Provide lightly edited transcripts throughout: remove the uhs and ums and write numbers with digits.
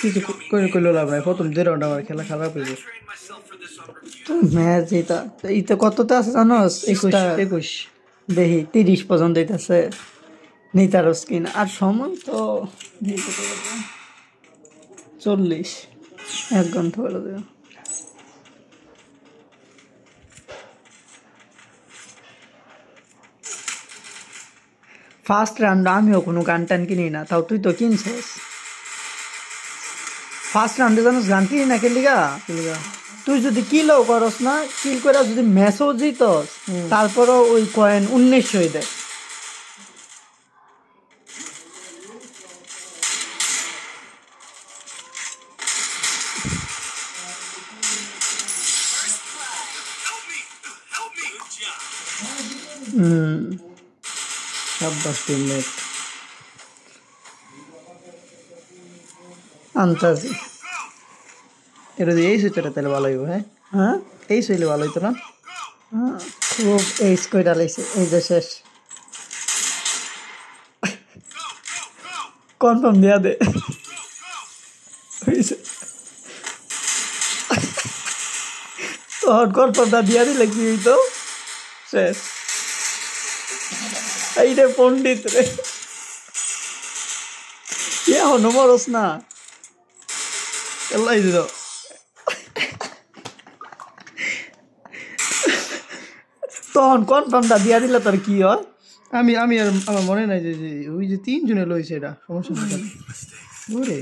কিছু করে করলে লাভ নাই, প্রথম 2 রাউন্ড আমার খেলা খারাপ হয়ে যায়। ম্যাচ এটা কতটা আছে জানোস? 21 দেখি 30 পর্যন্ত দিতেছে নিতারস কিনা, আর সময় তো 40 1 ঘন্টা বলে দেব। ফার্স্ট রাউন্ড আমিও কোনো গান টান কিনি না, তাও তুই তো কিনছিস। ফার্স্ট রাউন্ডে জানোস গান কিনি না খেলিগা, তুই যদি কিলও করস না, কিল করে যদি ম্যাচও জিতস, তারপরও ওই কয়েন 1900 দেয়। সাব্বাস টিমমেট। আন্তাজি এটা দিয়ে এই সুইচটা তাহলে ভালো হইব। হ্যাঁ এই সুইলে ভালো হইতো না? খুব এই স্কোয়ার লাইছে, এই যে শেষ। কনফার্ম দিয়া দে। তোর কনফার্মটা দিয়া দিলে কি হইতো? শেষ। এই রে পণ্ডিত রে, এখনো মরস না? এলাই দিল। তখন কনফার্মটা দিয়া দিলে তোর কি হয়? আমি আমি আর আমার মনে নাই যে ওই যে 3 জনে লইছে, এটা সমস্যা না। ওরে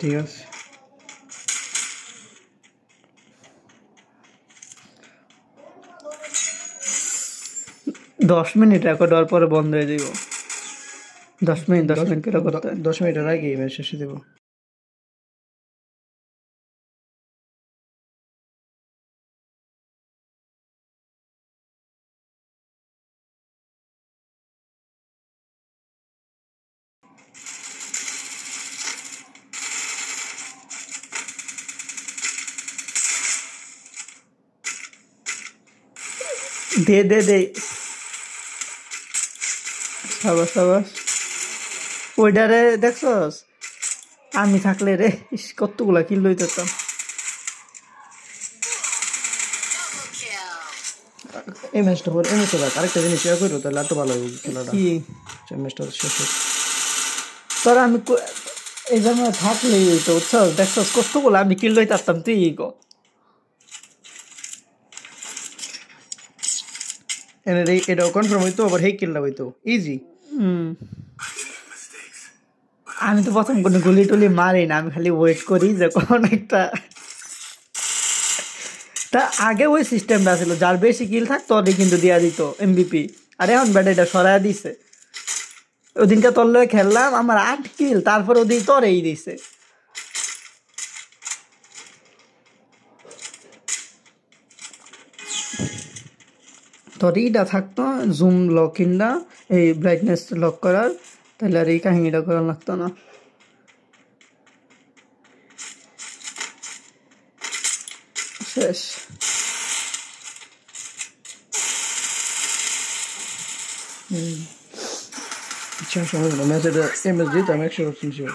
ঠিক আছে। 10 মিনিট রেকর্ড হওয়ার পরে বন্ধ হয়ে যাব। 10 মিনিট করে করতে 10 মিনিটের আগে ম্যাচ শেষে দেব। দে দে দে, সাবাস সাবাস। ওইটারে দেখছস? আমি থাকলে রে কতগুলা কিল লইতাম। এই ম্যাচটা পর এমএস রাখ, আরেকটা জিনিস শেয়ার করো তাহলে আরো ভালো হবে খেলাটা। কি ম্যাচটা শেষ হোক। তোর আমি এই জন্য থাকলেই তো বুঝছস, দেখছস কতগুলা আমি কিল লইতাম, তুই গো। এটাও কনফার্ম হইতো, আবার হেই কিলটা হইতো ইজি। আমি তো প্রথম কোনো গুলি টুলি মারি না, আমি খালি ওয়েট করি যে কোন একটা। তা আগে ওই সিস্টেমটা ছিল, যার বেশি কিল থাকতো ওরই কিন্তু দিয়া দিত এমবিপি। আর এখন ব্যাট এটা সরাই দিছে। ওদিনকে তোর লয়ে খেললাম, আমার 8 কিল, তারপর ওদিন তোরেই দিছে। তোর এইটা থাকতো জুম লক ইনটা, এই ব্রাইটনেস লক করার, তাহলে আর এই কাহিনীটা করা লাগতো না। শেষ। আচ্ছা সময় না, ম্যাচটা এমএস জিত, আমি 100% শিওর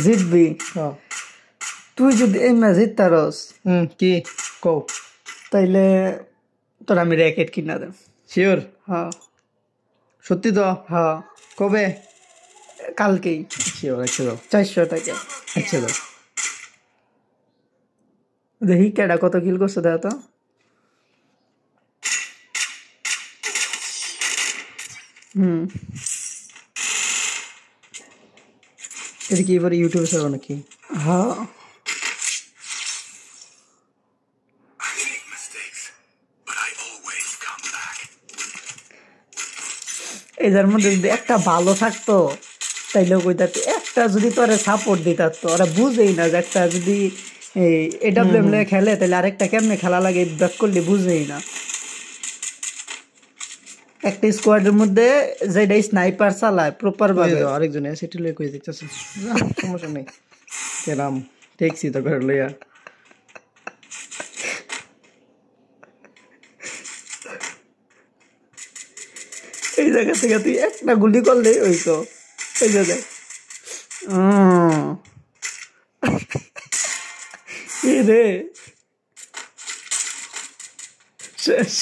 জিতবি। হ্যাঁ তুই যদি এই ম্যাচ জিততারস, কি কও, তাইলে তোর আমি র্যাকেট কিনা দেব। শিওর? হ্যাঁ সত্যি তো? হ্যাঁ, কবে? কালকেই। শিওর, 100 দাও। 400 টাকা। 100 দাও। দেখি কেডা কত কিল করছে দেখা তো। এটা কি এবার ইউটিউবে ছাড়বো নাকি? হ্যাঁ এদের মধ্যে যদি একটা ভালো থাকতো তাইলে কইতা, একটা যদি তোরা সাপোর্ট দিতাম, তো ওরা বুঝেই না যে একটা যদি এই এডব্লিউএম লয়ে খেলে তাহলে আরেকটা কেমনে খেলা লাগে ব্যাক করলে বুঝেই না। একটা স্কোয়াডের মধ্যে যেটা স্নাইপার চালায় প্রপার ভাবে আরেকজন অ্যাসিড লয়ে কই দিতেছে সমস্যা নেই কেরাম ট্যাক্সি তো করে লইয়া এই জায়গা থেকে তুই একটা গুলি করলেই ওই তো এই জায়গায় রে শেষ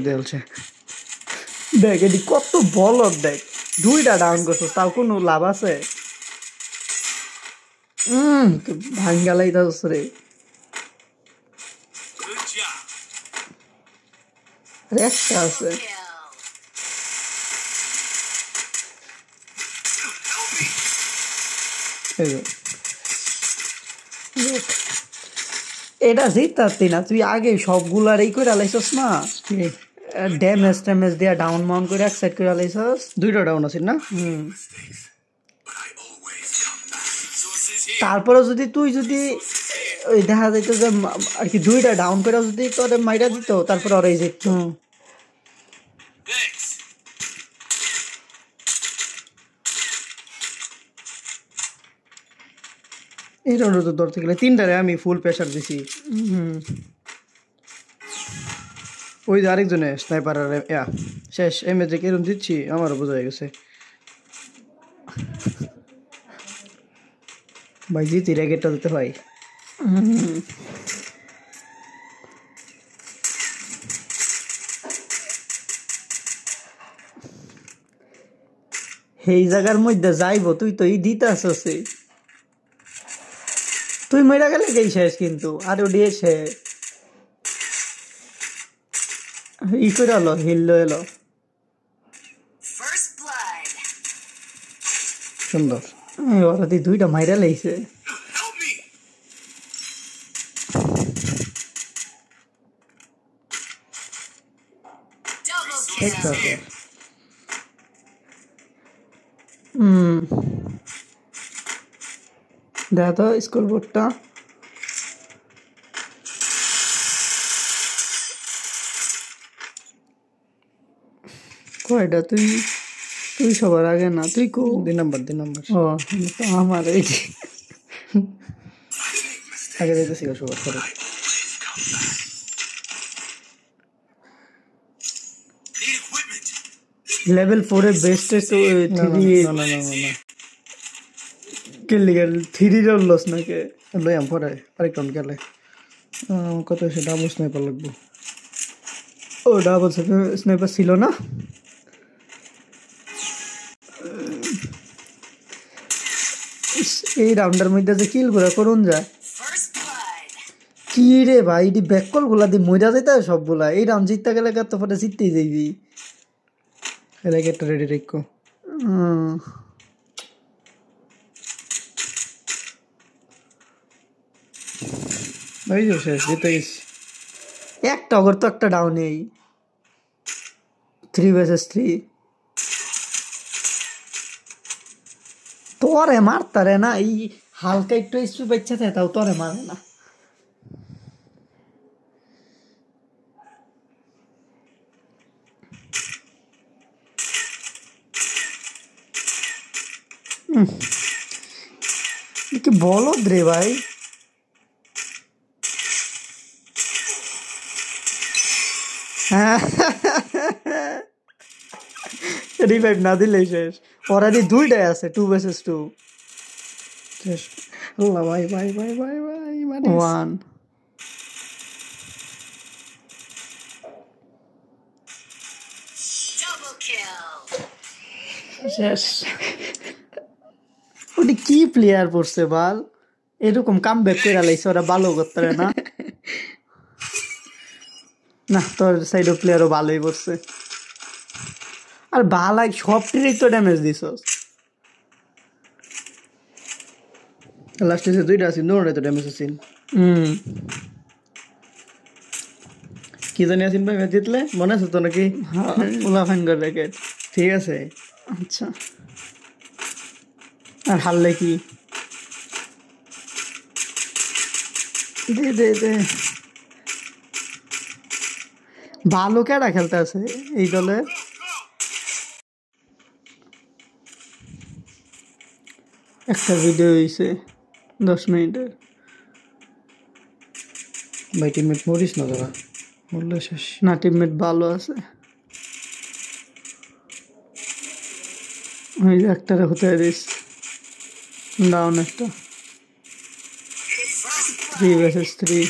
দেলছে দেখ এটি কত বলদ দেখ 2টা ডাউন করছো তাও কোনো লাভ আছে ভাঙ্গালাই দাস রে একটা আছে এটা জিতাতি না তুই আগে সবগুলার এই করে লাইছস না ড্যামেজ দিয়া ডাউন মাউন্ট করে এক সাইড করে লাইছস 2টা ডাউন আছে না তারপরে যদি তুই যদি ওই দেখা যাইত যে আর কি 2টা ডাউন করে যদি তোরে মাইরা দিত তারপরে ওরাই জিতত এই রাউন্ডে তো ধরতে গেলে 3টারে আমি ফুল প্রেসার দিছি ওই যে আরেকজনে স্নাইপার আর শেষ এমএজে কিরম দিচ্ছি আমারও বোঝা হয়ে গেছে ভাই জিতি র্যাকেটটা দিতে ভাই এই জায়গার মধ্যে যাইব তুই তো দিতে আসছিস তুই মেরা গেলে গেই শেষ কিন্তু আর ওডিয়ে শেষ ই করে এলো হিল এলো সুন্দর ওরা তুই 2টা মাইরা লাইছে দেখা তো স্কুল বোর্ডটা কয়টা তুই তুই সবার আগে না তুই কো 2 নাম্বার ও তো আমার এই আগে দিতেছি সবার করে লেভেল 4 এর বেস্ট তো 3 না কিলিগার 3 এর লস নাকি লই আম পরে আরেক রাউন্ড গেলে কত এসে ডাবল স্নাইপার লাগবে ও ডাবল স্নাইপার ছিল না এই রাউন্ডের মধ্যে যে কিল গুলা করুন যায় কি রে ভাই এটি ব্যাককল গুলা দিয়ে মইরা যেতে সবগুলা এই রাউন্ড জিততে গেলে তো পরে জিততেই যাইবি র্যাকেটটা রেডি রেখো ওই যে শেষ জিতে গেছি একটা অগর তো একটা ডাউন এই 3 vs 3 তোরে মারতারে না এই হালকা একটু স্পিড বাচ্চা থাকে তাও তোরে মারে না কি বলো রে ভাই রিভাইভ না দিলেই শেষ অলরেডি 2টাই আছে 2 vs 2 শেষ আল্লাহ ভাই 1 শেষ ওটি কি প্লেয়ার পড়ছে বাল এরকম কাম ব্যাক করে লাইছে ওরা ভালো করতে না না তোর সাইডও প্লেয়ারও ভালোই পড়ছে আর ভালাই সব টিরেই তো ড্যামেজ দিছস লাস্টে যে 2টা আছে নোরে তো ড্যামেজ আছে কি জানি আসিন ভাই জিতলে মনে আছে তো নাকি ওলা ফ্যাঙ্গার র্যাকেট ঠিক আছে আচ্ছা আর হারলে কি দে ভালো কেডা খেলতে আছে এই দলে? একটা ভিডিও হইছে 10 মিনিটের। ভাই টিমমেট মরিস না দাদা, মরলে শেষ। না, টিমমেট ভালো আছে। ওই যে একটারে হতে দিস ডাউন একটা 3 vs 3।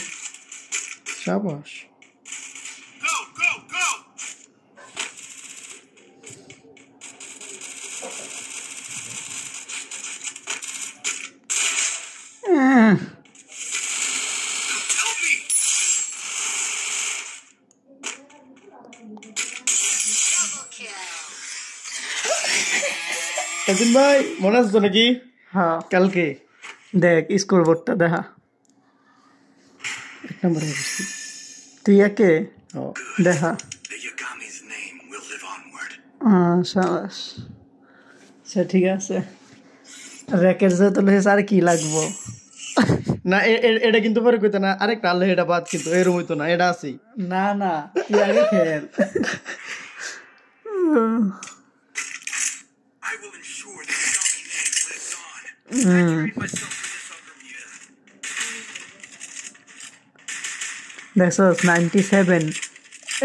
শাবাশ। এদিন ভাই মনে আছে তো নাকি? হ্যাঁ, কালকে দেখ স্কোর বোর্ডটা দেখা। 1 নম্বরে বসছি। তুই একে ও দেখা। সাবাস। আচ্ছা ঠিক আছে, র্যাকের যে তোলে আর কি লাগবো? না, এটা কিন্তু পরে কইতে না, আরেকটা আল্লাহ এটা বাদ, কিন্তু এরকম হইতো না, এটা আছেই। না না, তুই আগে খেল। দেখছস 97,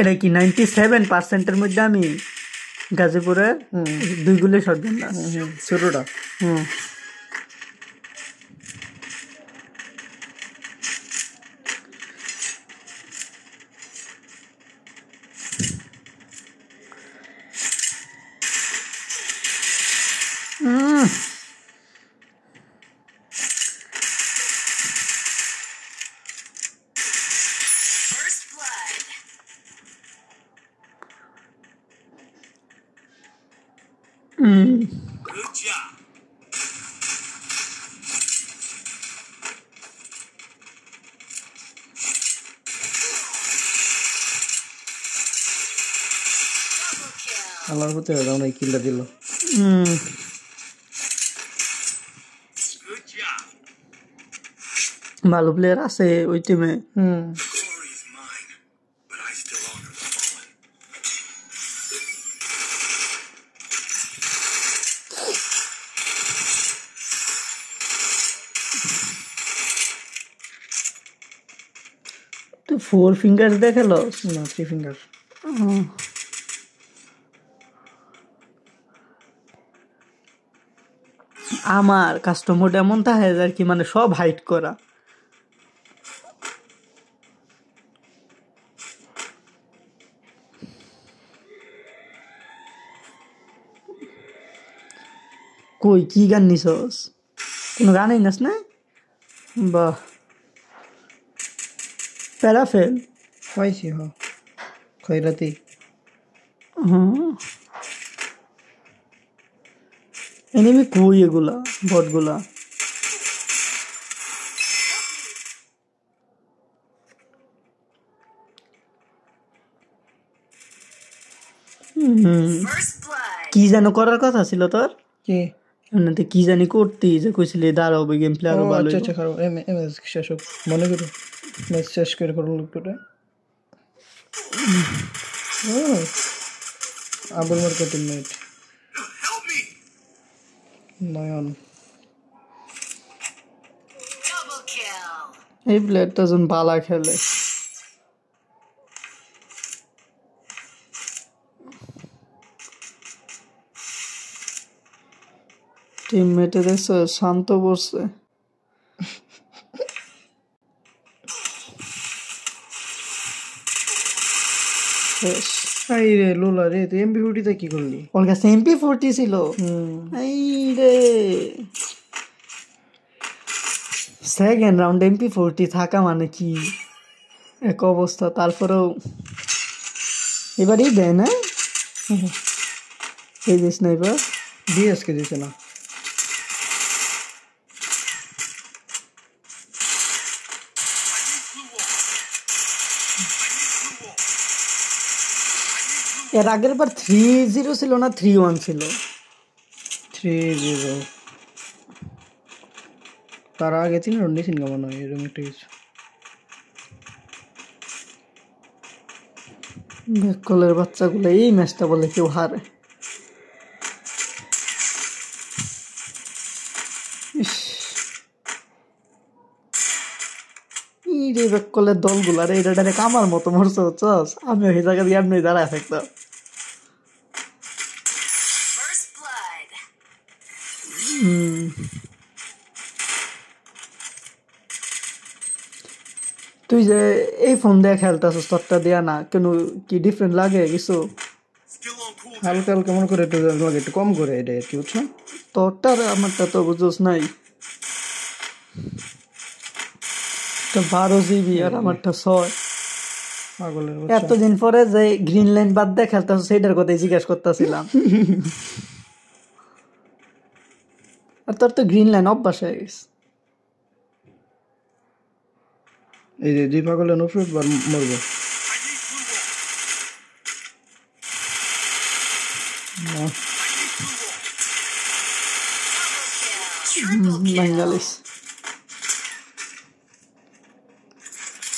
এটা কি 97%-এর মধ্যে আমি গাজীপুরের 2 গুলি শট দিলাম। ছোটটা হুম, আল্লাহর হতে হবে আমরা এই কিলটা দিল। ভালো প্লেয়ার আছে ওই টিমে। তুই 4 ফিঙ্গার দেখালো না, 3 ফিঙ্গার। আমার কাস্টমার এমন থাকে আর কি, মানে সব হাইট করা। কই কি গান নিছস? কোনো গানই নাস না? বাহ, প্যারাফেল পাইছি। হ, খয়রাতি। এনিমি কই এগুলা বটগুলা? কি যেন করার কথা ছিল তোর? কি এমনিতে কি জানি করতি যে কইছিলি দাঁড়াও গেম প্লে আরো ভালো আচ্ছা আচ্ছা, খারাপ এমএস শেষ হোক, মনে করো ম্যাচ শেষ করে করো লোকটা। আবুল মার্কেট টিমমেট নয়ন। এই প্লেয়ারটা যখন বালা খেলে। টিমমেটে দেখছো শান্ত বসছে। এই রে লোলা রে, তুই এমপি40 কি করলি? ওর কাছে MP40 ছিল। এই রে, সেকেন্ড রাউন্ড MP40 থাকা মানে কি এক অবস্থা। তারপরেও এবারই দেয় না এই যে স্নাইপার ডিএসকে দিছে না। এর আগের বার 3-0 ছিল না 3-1 ছিল? 3-0। তার আগে 3 রাউন্ড নিয়েছেন কেমন হয় এরকম একটা কিছু। বেকলের বাচ্চাগুলো এই ম্যাচটা বলে কেউ হারে। এই রে বেকলের দলগুলা রে, এটা ডাইরেক্ট আমার মতো মরছে বুঝছস, আমি ওই জায়গা দিয়ে এমনি দাঁড়ায় থাকতাম। তুই যে এই ফোন দিয়ে খেলতেছিস, তোরটা দিয়া না কেন, কি ডিফারেন্ট লাগে কিছু? হালকা হালকা মনে করে একটু লাগে, একটু কম করে এটা আর কি, বুঝছো? তোরটা আর আমারটা তো বুঝোস নাই, 12 GB আর আমারটা 6। পাগলের এতদিন পরে যে গ্রিন লাইন বাদ দিয়ে খেলতেছ সেইটার কথাই জিজ্ঞেস করতেছিলাম। আর তোর তো গ্রিন লাইন অভ্যাস হয়ে গেছে। এই যে 2 পাগলের উপরে মরবো। বাঙ্গালিস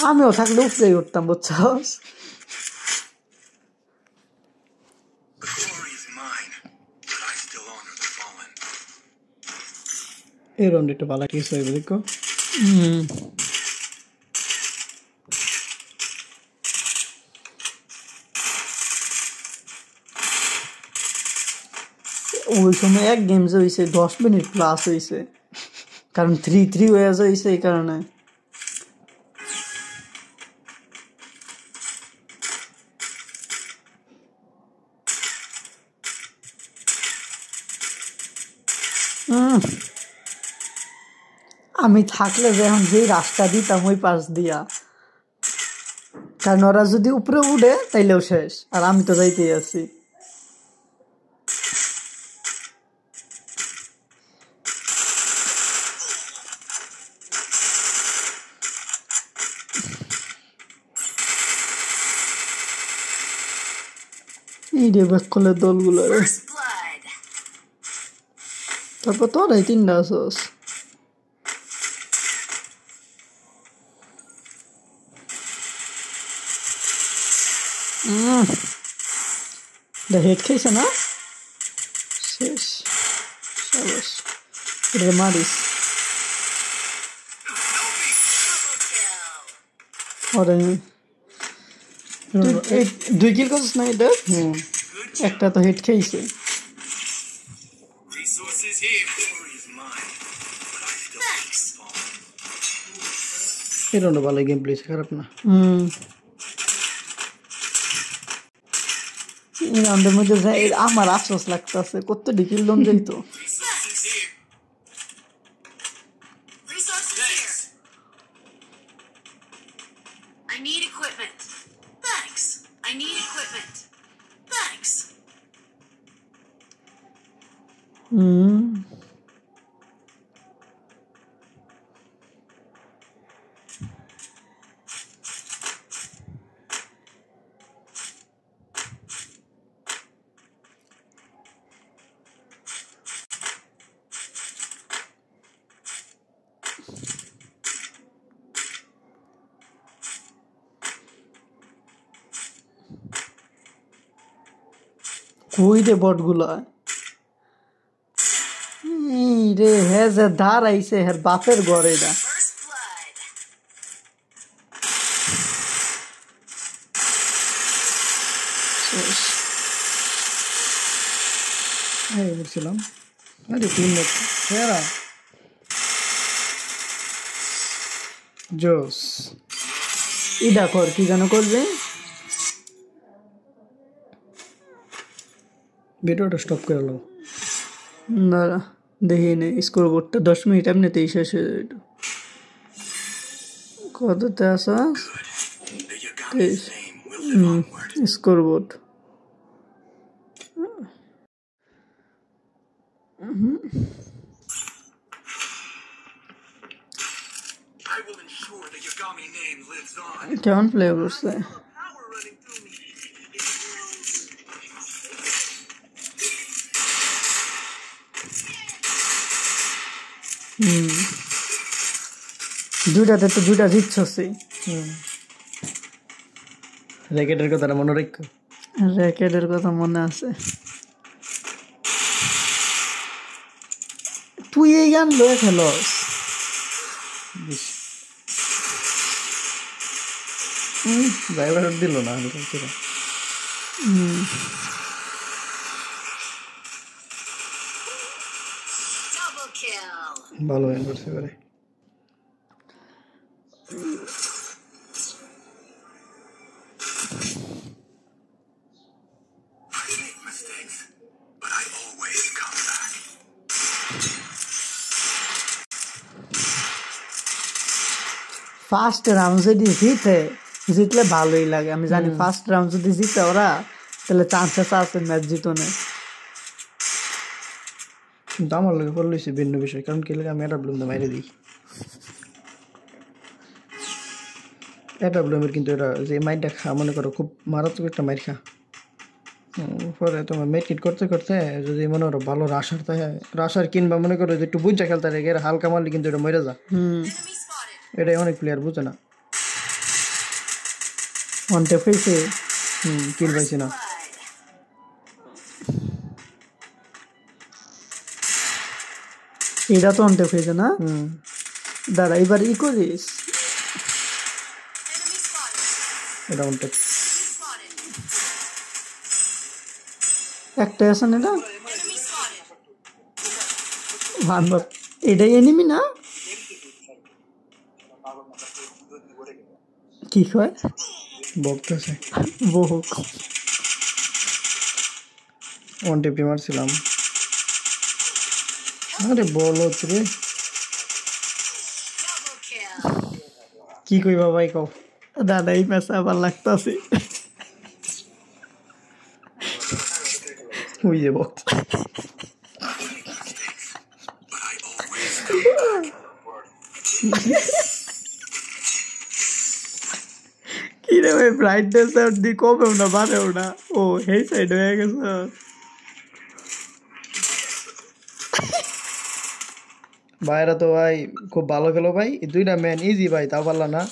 আমিও থাকলে উপরেই উঠতাম বুঝছস। এই রাউন্ড একটু ভালো কেস হইবে দেখো। ওই সময় এক গেম যে হয়েছে 10 মিনিট প্লাস হয়েছে, কারণ 3-3 হয়ে যাইছে এই কারণে। আমি থাকলে যে এখন যেই রাস্তা দিতাম ওই পাশ দিয়া, কারণ ওরা যদি উপরে উঠে তাইলেও শেষ, আর আমি তো যাইতেই আছি। এই রে বেকলের দলগুলো রে। তারপর তোরাই 3টা আসস। হেড খেয়েছে না, শেষ। এটা মারিস ওরে। 2 কিল করছিস না এটা? একটা তো হেড খেয়েছে। এই রাউন্ড ভালো গেম প্লে, খারাপ না। এই রাউন্ডের মধ্যে আমার আফসোস লাগতেছে, কত ডিকিল লোন যাইতো। কই রে বটগুলা? রে হ্যাঁ যে দাঁড়াইছে হ্যাঁ বাপের ঘর এটা। বলছিলাম আরে 3 মিনিট সেরা জোস। ইডা কর, কি যেন করবে? ভিডিওটা স্টপ করে লো। না দেখি নে, স্কোর বোর্ডটা 10 মিনিট এমনিতেই শেষ হয়ে যাবে। কততে আসা? স্কোর বোর্ড কেমন প্লে করছে? দুইটাতে তো 2টা জিতছছে। র্যাকেটের কথাটা মনে রাখো। র্যাকেটের কথা মনে আছে। তুই এই গান লয়ে খেলস? ড্রাইভার দিল না ভালো হয়ে করছে এবারে। ফার্স্ট রাউন্ড যদি জিতলে ভালোই লাগে। আমি জানি ফার্স্ট রাউন্ড যদি জিতে ওরা, তাহলে চান্সেস আছে ম্যাচ জিতনে। কিন্তু আমার লোকে পড়লেছে ভিন্ন বিষয়, কারণ কি লাগে আমি এটা ব্লুম মাইরে দিই। এটা ব্লুমের কিন্তু এটা যে মাইরটা খা মনে করো খুব মারাত্মক একটা মাইর খা, পরে তোমার মেটকিট করতে করতে যদি মনে করো ভালো রাশার কিনবা মনে করো যে একটু বুঝা খেলতে রেখে হালকা মারলে কিন্তু এটা মরে যা। এটাই অনেক প্লেয়ার বুঝে না। কিল পাইছি না। এটা তো অনটেপ হয়েছে না? দাঁড়া এবার ই করিস। এটা অনটেপ। একটা আছে না এটা? এটাই এনিমি না? কি কয়? বকতেছে। বহু অনটেপে মারছিলাম। আরে বলো রে কি কইবা ভাই কও। দাদা এই ম্যাচে আবার লাগতাছে। ওই যে বক। কি রে ভাই, ব্রাইটনেস আর দি কমেও না বাড়েও না। ও এই সাইড হয়ে গেছে। ভাইরা তো ভাই খুব ভালো খেলো ভাই, এই দুইটা ম্যান ইজি ভাই, তাও পারলা না।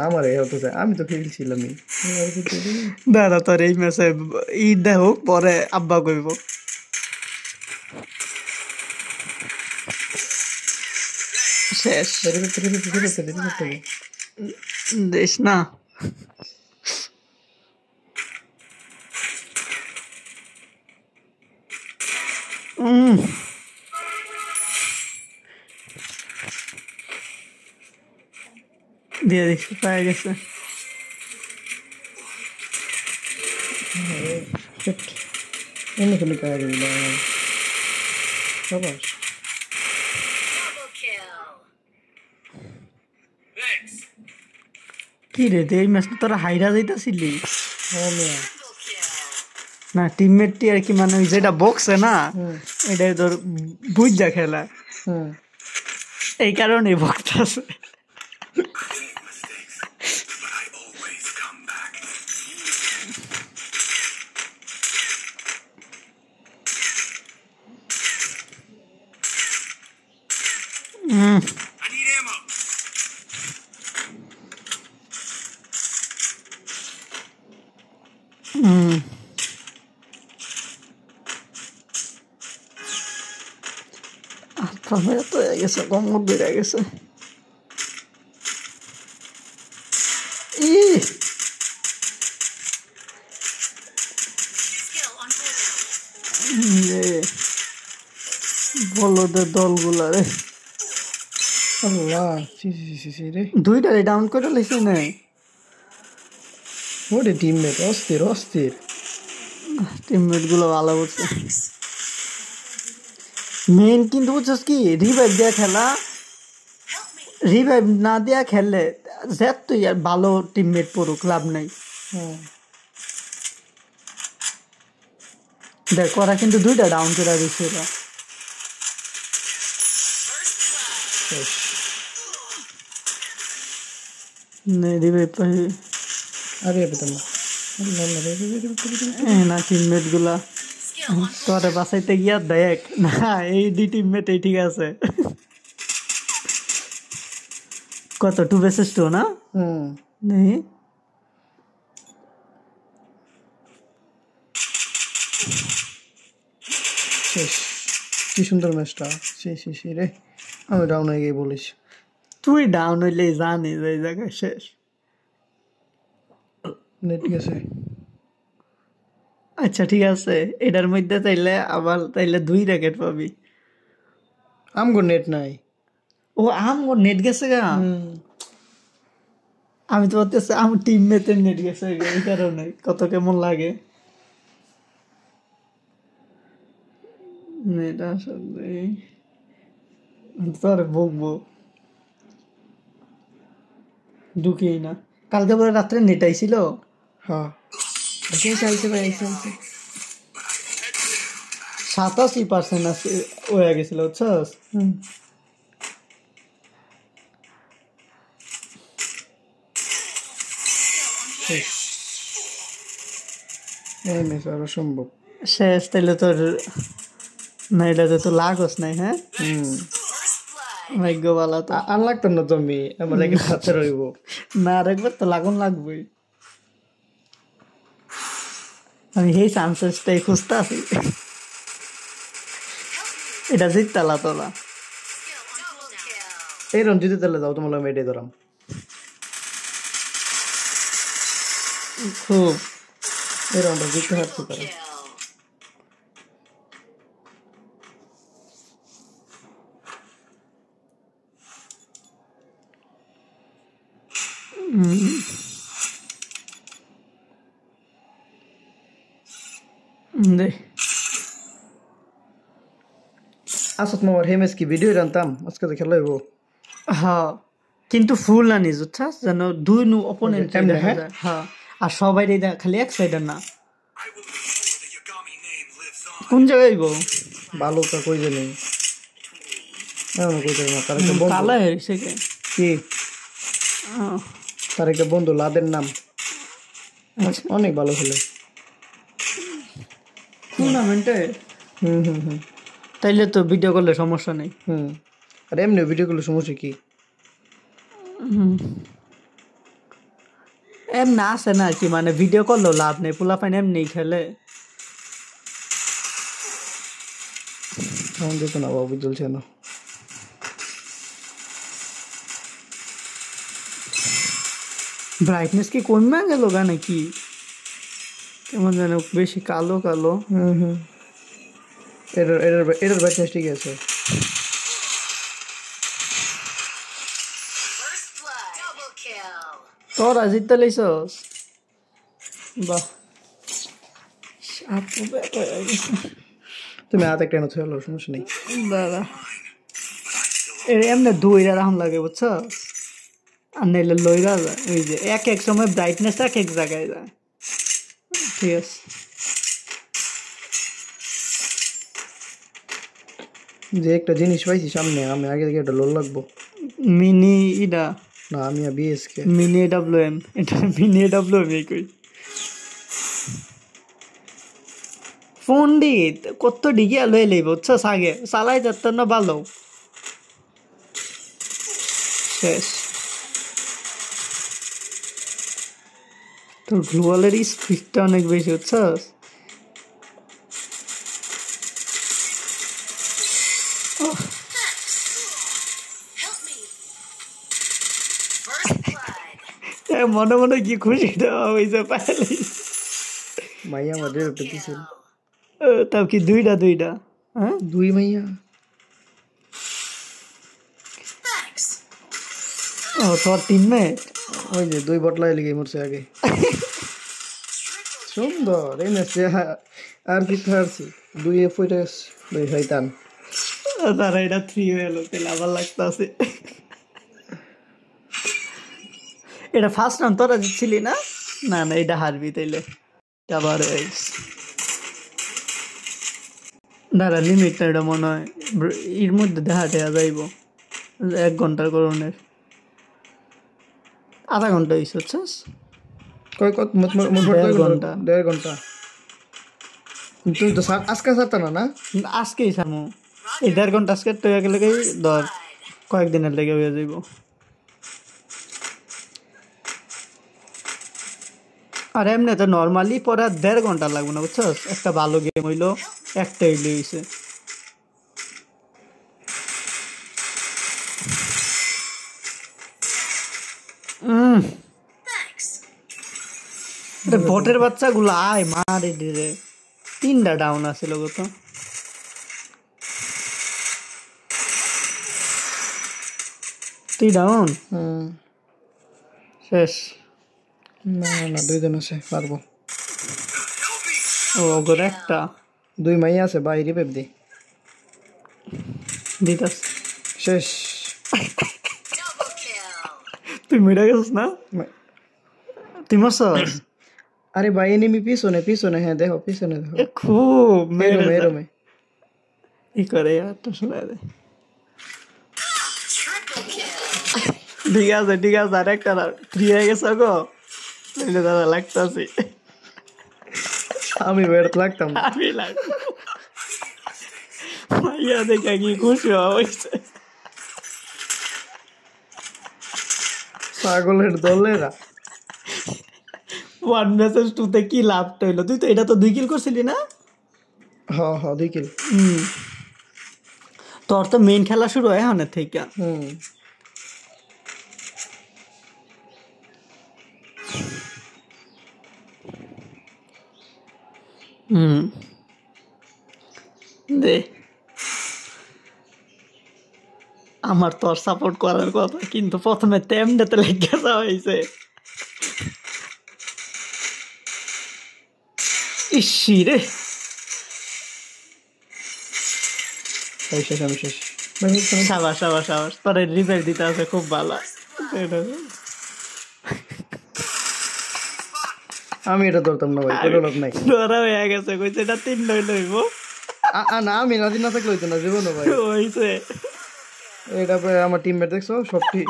আমার এই হতেছে, আমি তো খেলছিলামই। দাদা তোর এই ম্যাচে ঈদ দেখ পরে আব্বা কইব। শেষ দেশ না। দিয়ে দেখছি পায়ে গেছে। কি রে এই ম্যাচটা তোরা হাইরা যাইতাছিলি না? টিমমেটটি আর কি মানে যেটা বক্সে না, এটাই তোর বুঝা খেলা, এই কারণে বক্তাছে। তো হয়ে গেছে, কমর বেড়ে গেছে। বলদের দলগুলা রে, দুইটা ডাউন করে লেছে না। ওরে টিমমেট অস্থির অস্থির, টিমমেট গুলো ভালো করছে। মেন কিন্তু বুঝছিস কি, রিভাইভ দেওয়া খেলা, রিভাইভ না দেওয়া খেললে তুই আর ভালো টিমমেট পড়ুক লাভ নাই। দেখ ওরা কিন্তু দুইটা ডাউন করে দিচ্ছিল। রিভাইভ পাই আরে না টিমমেট গুলা তোরে বাঁচাইতে গিয়া দেখ না, এই দুই টিমমেট এই ঠিক আছে। কত 2 vs 2 না নেই শেষ কি সুন্দর ম্যাচটা সে রে আমি ডাউন হয়ে গিয়ে বলিস তুই ডাউন হইলে জানিস এই জায়গায় শেষ নেট গেছে আচ্ছা ঠিক আছে এটার মধ্যে তাইলে 2 র্যাকেট পাবি আমগো নেট নাই ও ওর নেট গেছে গা আমি তো বলতেছি আমার টিমমেটের নেট গেছে এই কারণে কত কেমন লাগে নেট আসলে তোর বকবো ঢুকেই না কালকে পরে রাত্রে নেট আইছিল হ্যাঁ আইছে ভাই আইছে 87% আছে হয়ে গেছিল বুঝছস এই ম্যাচ আরো সম্ভব শেষ তাইলে তোর না এটাতে তো লাগস নাই হ্যাঁ ভাগ্য ভালো তো আর লাগতো না তো আমি আমার লাগে সাথে রইব না আর একবার তো লাগুন লাগবেই আমি সেই চান্সেসটাই খুঁজতে আছি এটা জিততালা তোলা এই রন জিতে তাহলে যাও তোমার মেয়েটাই ধরাম খুব এই রাউন্ডটা জিততে পারছো তারা দে আসত মামার হেমেস কি ভিডিও জানতাম আজকে তো খেলা হইব হ্যাঁ কিন্তু ফুল না নিজ বুঝছাস যেন দুই অপোনেন্ট এমনি, হ্যাঁ? হ্যাঁ আর সবাই খালি এক সাইডের না কোন জায়গায় গো ভালো তা কই জানি না কই জানি না তার একটা বন্ধু কালা হয়েছে কে কি তার একটা বন্ধু লাদের নাম অনেক ভালো খেলে টুর্নামেন্টে তাইলে তো ভিডিও করলে সমস্যা নেই আর এমনি ভিডিও করলে সমস্যা কি এমনি আসে না কি মানে ভিডিও করলেও লাভ নেই পোলাপাইন এমনি খেলে সাউন্ড দিত না বাবু চলছে না ব্রাইটনেস কি কমে গেল গা নাকি কেমন যেন বেশি কালো কালো এটার ব্রাইটনেস ঠিক আছে তোরা জিততে লাইছস বাহ আপু বেটা তুমি হাত একটা এনে হলো সমস্যা নেই দাদা এমনি দইরা রাম লাগে বুঝছ আর নাইলে লইরা যায় ওই যে এক সময় ব্রাইটনেস এক জায়গায় যায় ঠিক আছে যে একটা জিনিস পাইছি সামনে আমি আগে থেকে একটা লোল লাগবো মিনি ইডা না আমি বিএসকে মিনি ডাব্লিউএম এটা মিনি ডাব্লিউএম এই কই ফোন দি কত ডিগিয়া লই লইব বুঝছস আগে চালাই যাত না ভালো শেষ তোর গ্লোবালের স্পিডটা অনেক বেশি বুঝছস মনে মনে কি খুশি দেওয়া হয়েছে পাইলে মাইয়া আমাদের একটা দিছিল তাও কি দুইটা হ্যাঁ দুই মাইয়া ও তোর টিমমেট ওই যে দুই বটলাই লেগে মরছে আগে সুন্দর এই ম্যাচে আর কি হারছি দুই ফুটেস দুই শয়তান তারা এটা 3 হয়ে গেলো তাহলে আবার লাগতেছে এটা ফার্স্ট রাউন্ড তোরা জিতছিলি না না না এটা হারবি তাইলে আবার দাঁড়া লিমিটটা এটা মনে হয় এর মধ্যে দেখা যাইব 1 ঘন্টার করণের আধা ঘন্টা হয়েছে বুঝছস কয় কত ঘন্টা 1.5 ঘন্টা তুমি তো আজকে সারতা না আজকেই সামু এই 1.5 ঘন্টা আজকে তো গেলে ধর কয়েকদিনের লেগে হয়ে যাইব আর এমনি তো নর্মালি পরে 1.5 ঘন্টা লাগবে না বুঝছো, একটা ভালো গেম হইলো একটা হইলে হইছে। বটের বাচ্চা গুলো আয় মারে রে, 3টা ডাউন আছিল গো তো। তুই ডাউন শেষ? না না 2 জন আছে, পারবো। ও ওগর একটা 2 মাই আছে ভাই, রিপেপ দি দিতাস। শেষ। তুই মেরে গেছিস না? তুই মারছস? আরে ভাই এনিমি পিছনে পিছনে, হ্যাঁ দেখো পিছনে দেখো, খুব এরমে এরমে। ই করে একটা শোনা দে। ঠিক আছে ঠিক আছে, আর একটা 3 হয়ে গেছে গো, তাহলে দাদা লাগতাছে। আমি বেড়াতে লাগতাম না। আমি লাগবো মাইয়া দেখা কি খুশি হয়েছে। ছাগলের দলেরা। 1 vs 2 তে কি লাভটা হইলো? তুই তো এটা তো 2 কিল করছিলি না? হ হ 2 কিল। তোর তো মেইন খেলা শুরু হয় এখন থেকে। দে আমার তোর সাপোর্ট করার কথা, কিন্তু প্রথমে তেমডাতে লেগে যাওয়া হয়েছে। ইসি রে, এই শেষ, আমি শেষ। সাবাস সাবাস সাবাস, তোর রিপেয়ার দিতে আছে খুব ভালো। আমি এটা ধরতাম না ভাই, কোনো লাভ নাই। ধরা হয়ে গেছে, কইছে এটা 3 লইব। না আমি রাজি না থাকলে হইতো না জীবনে ভাই। হইছে এটা আমার টিমমেট দেখছো সবটি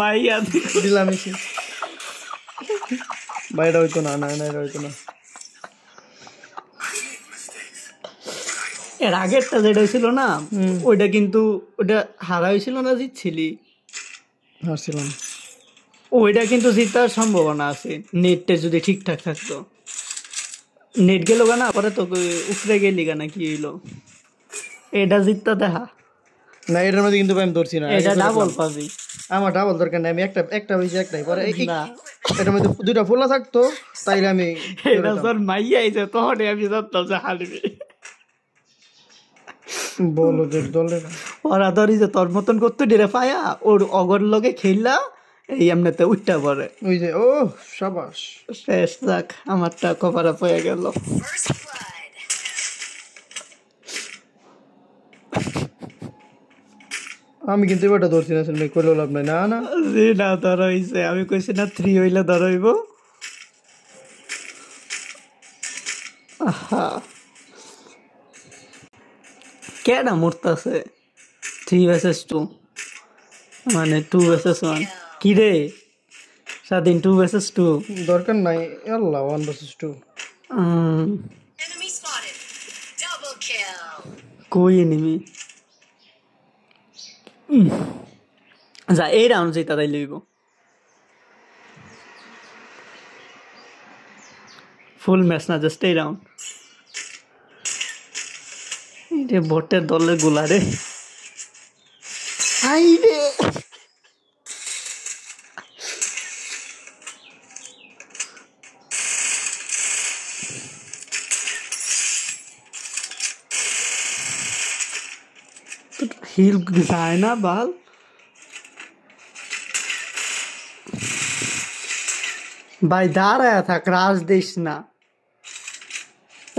মাইয়া দিলাম এসে ভাই, এটা হইতো না, না না এটা হইতো না। এর আগেরটা যেটা হয়েছিল না, ওইটা কিন্তু ওটা হারা হয়েছিল না, জিতছিলি? হারছিলাম। ওইটা কিন্তু জিতার সম্ভাবনা আছে নেটটা যদি ঠিকঠাক থাকতো। নেট গেল না, পরে তো উপরে গেলি না, কি হইলো? এটা জিততা দেখা না, এটার মধ্যে কিন্তু আমি ধরছি না। এটা ডাবল পাবি। আমার ডাবল দরকার নেই, আমি একটা হয়েছে একটাই পরে না, এটার মধ্যে 2টা ফোলা থাকতো তাইলে আমি এটা তোর মাইয়া আইছে, তখন আমি জানতাম যে হারবি। বলদের দলেরা ওরা ধরি যে তোর মতন করতে ডিরে পায়া ওর অগর লগে খেললা, এই এমনিতে উঠটা পরে ওই যে ও সাবাস। শেষ, যাক আমারটা কপারা পয়ে গেল। আমি কিন্তু এবারটা ধরছি না, ভাই করলেও লাভ নাই। না না জি না, ধর হইছে, আমি কইছি না 3 হইলে ধর হইব। কেডা মরতাছে? 3 vs 2 মানে 2 vs 1। কি রে স্বাধীন 2 vs 2 দরকার নাই, আল্লাহ 1 vs 2। কই এনিমি? যা এই রাউন্ড জিতা তাই লইব। ফুল ম্যাচ না, জাস্ট এই রাউন্ড। এই রে বটের দলের গুলা রে, আই রে হিল যায় না বাল। ভাই দাঁড়ায় থাক, রাজ দিস না,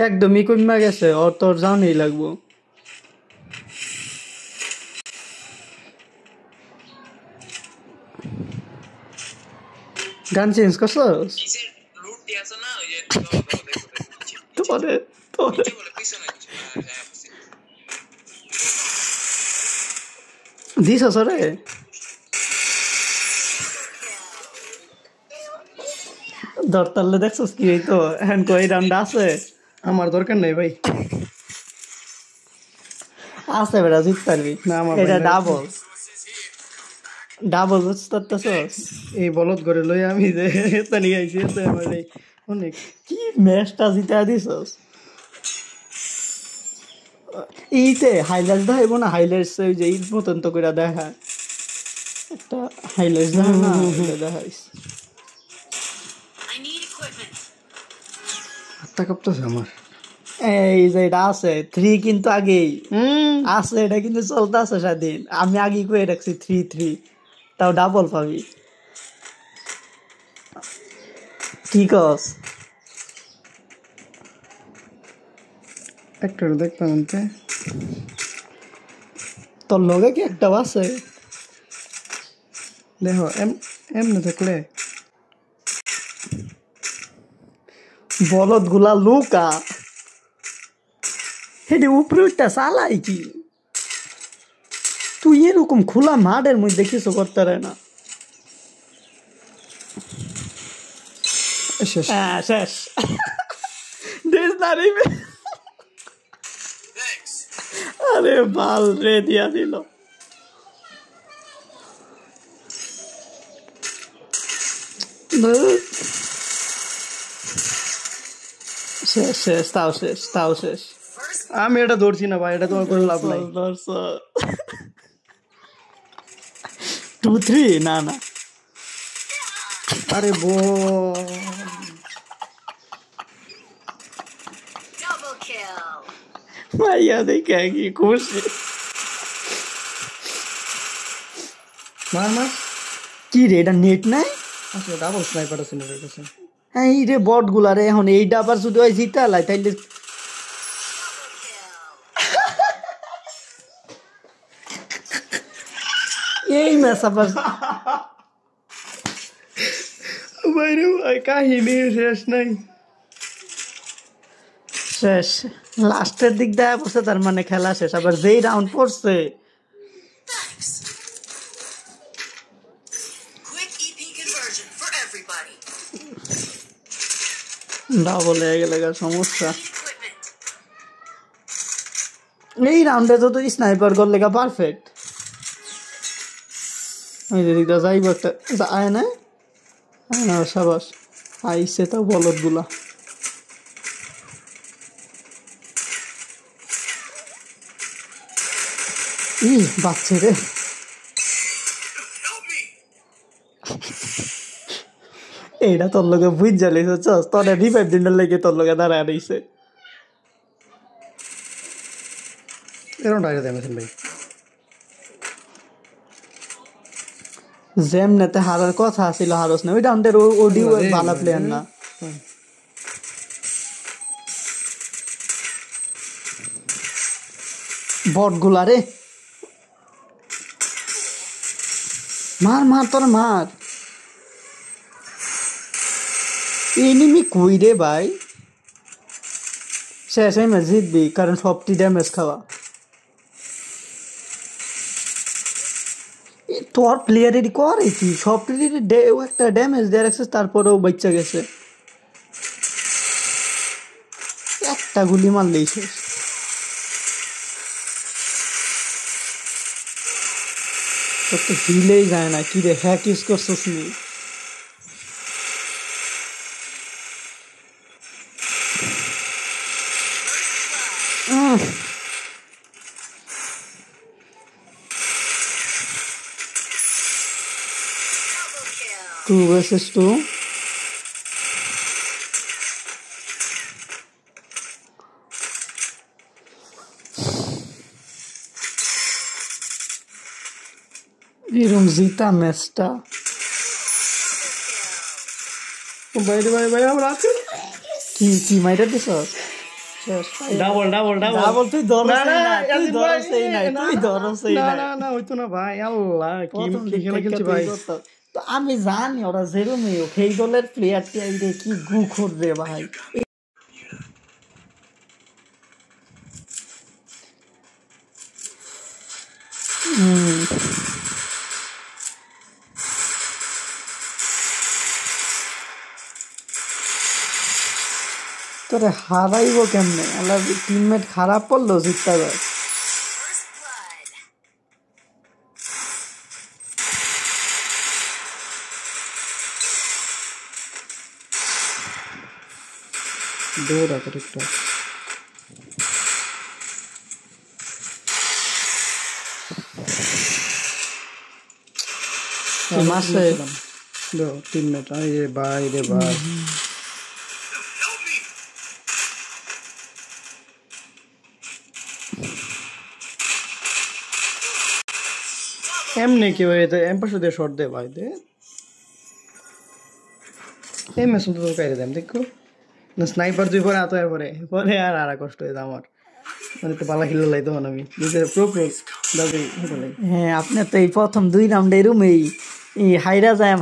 একদমই কমে গেছে। ওর তোর জানই লাগবো। গান চেঞ্জ করছস? তোরে তোরে দিছস রে? দরতালে দেখছস কি হইতো? এখন কই রাউন্ড আছে? আমার দরকার নাই ভাই। আছে বেটা, জিত পারবি। না আমার এটা ডাবল। ডাবল বুঝতেছস এই বলদ করে লই আমি যে এটা নিয়ে আইছি এতে আমার এই অনেক কি ম্যাচটা জিতা দিছস এইতে হাইলাইটস দেখাইব না হাইলাইটস ওই যে ঈদ মতন তো করে দেখা একটা হাইলাইটস দেখা না ওটা দেখাইস হাতটা কাঁপতেছে আমার। এই যে এটা আছে 3 কিন্তু আগেই হুম আছে এটা কিন্তু চলতে আছে স্বাধীন আমি আগে কয়ে রাখছি 3-3 তাও ডাবল পাবি ঠিক আছে একটা দেখতাম এনতে তোর লগে কি একটা আছে দেখো এমনি থাকলে বলদ গুলা লুকা হেডে উপরে উঠটা চালাই কি তুই এরকম খোলা মাঠের মধ্যে কিছু করতে পারে না শেষ। হ্যাঁ শেষ দেশ দাঁড়িয়ে আরে বাল রে দিয়া দিল শেষ শেষ তাও শেষ তাও শেষ আমি এটা ধরছি না ভাই, এটা তোমার কোনো লাভ নাই। 2-3 না না আরে ভাইয়া দেখে কি খুশি মার মার। কি রে এটা নেট নাই আসলে ডাবল স্নাইপার আছে না কাছে। হ্যাঁ এই রে বট গুলা রে এখন এই ডাবার শুধু ওই জিতা লাই তাইলে এই ম্যাচ আবার বাইরে ভাই কাহিনী শেষ নাই। শেষ লাস্টের দিক দেয়া পড়ছে তার মানে খেলা শেষ আবার যেই রাউন্ড পড়ছে ডাবল হয়ে গেলে সমস্যা এই রাউন্ডে তো তুই স্নাইপার গল লেগা পারফেক্ট ওই দিকটা যাইব একটা আয় না সাবাস আইসে তো বলদ গুলা ই বাচ্চে রে এইটা তোর লগে বুঝ জ্বালিস তোর রিভাইভ দিনের লেগে তোর লগে দাঁড়ায় রইছে এরকম ডাইরে দেমেছেন ভাই। যেমনেতে হারার কথা ছিল হারস না ওই রাউন্ডের ওডিও ভালো প্লেয়ার না বট গুলা রে মার মার তোর মার এনিমি কই রে ভাই শেষ এই ম্যাচ জিতবি কারণ সবটি ড্যামেজ খাওয়া তোর প্লেয়ারেরই করে কি সব প্লেয়ারের একটা ড্যামেজ দেওয়ার রাখছিস তারপরেও বাচ্চা গেছে একটা গুলি মারলেই শেষ তোর তো হিলেই যায় না কি রে হ্যাক ইউজ করছিস নি Two versus two. এরম জিতা ম্যাচটা বাইরে ভাই ভাই আমরা আছি। কি কি মাইরা দিছ ডাবল ডাবল ডাবল ডাবল তুই ধরছ না, না, না তুই ইয়াসিন ভাই, ধরছই না না, তুই ধরছই না না না না হইতো না ভাই। আল্লাহ কি প্রথম কি দিক খেলা থেকে খেলছে তুই ভাই। করতো। তো আমি জানি ওরা যেরমই হোক এই দলের প্লেয়ারটি আইরে কি গু করবে ভাই তোরে হারাইব কেমনে আল্লাহ টিমমেট খারাপ পড়লো জিততে যায় দৌড়া করে একটা মাসে টিমমেট আরে ভাই রে ভাই এমনি কি ভাই তো এম পাশে দিয়ে শর্ট দে ভাই দে এম এস তো কাইরে দেম দেখো না স্নাইপার দুই পরে আতো পরে পরে আর কষ্ট হয়ে আমার মানে তো পালা খেলে লাইতো আমি নিজে প্রো দাবি হলো হ্যাঁ আপনি তো এই প্রথম 2 রাউন্ডে রুমেই হাইরা যায়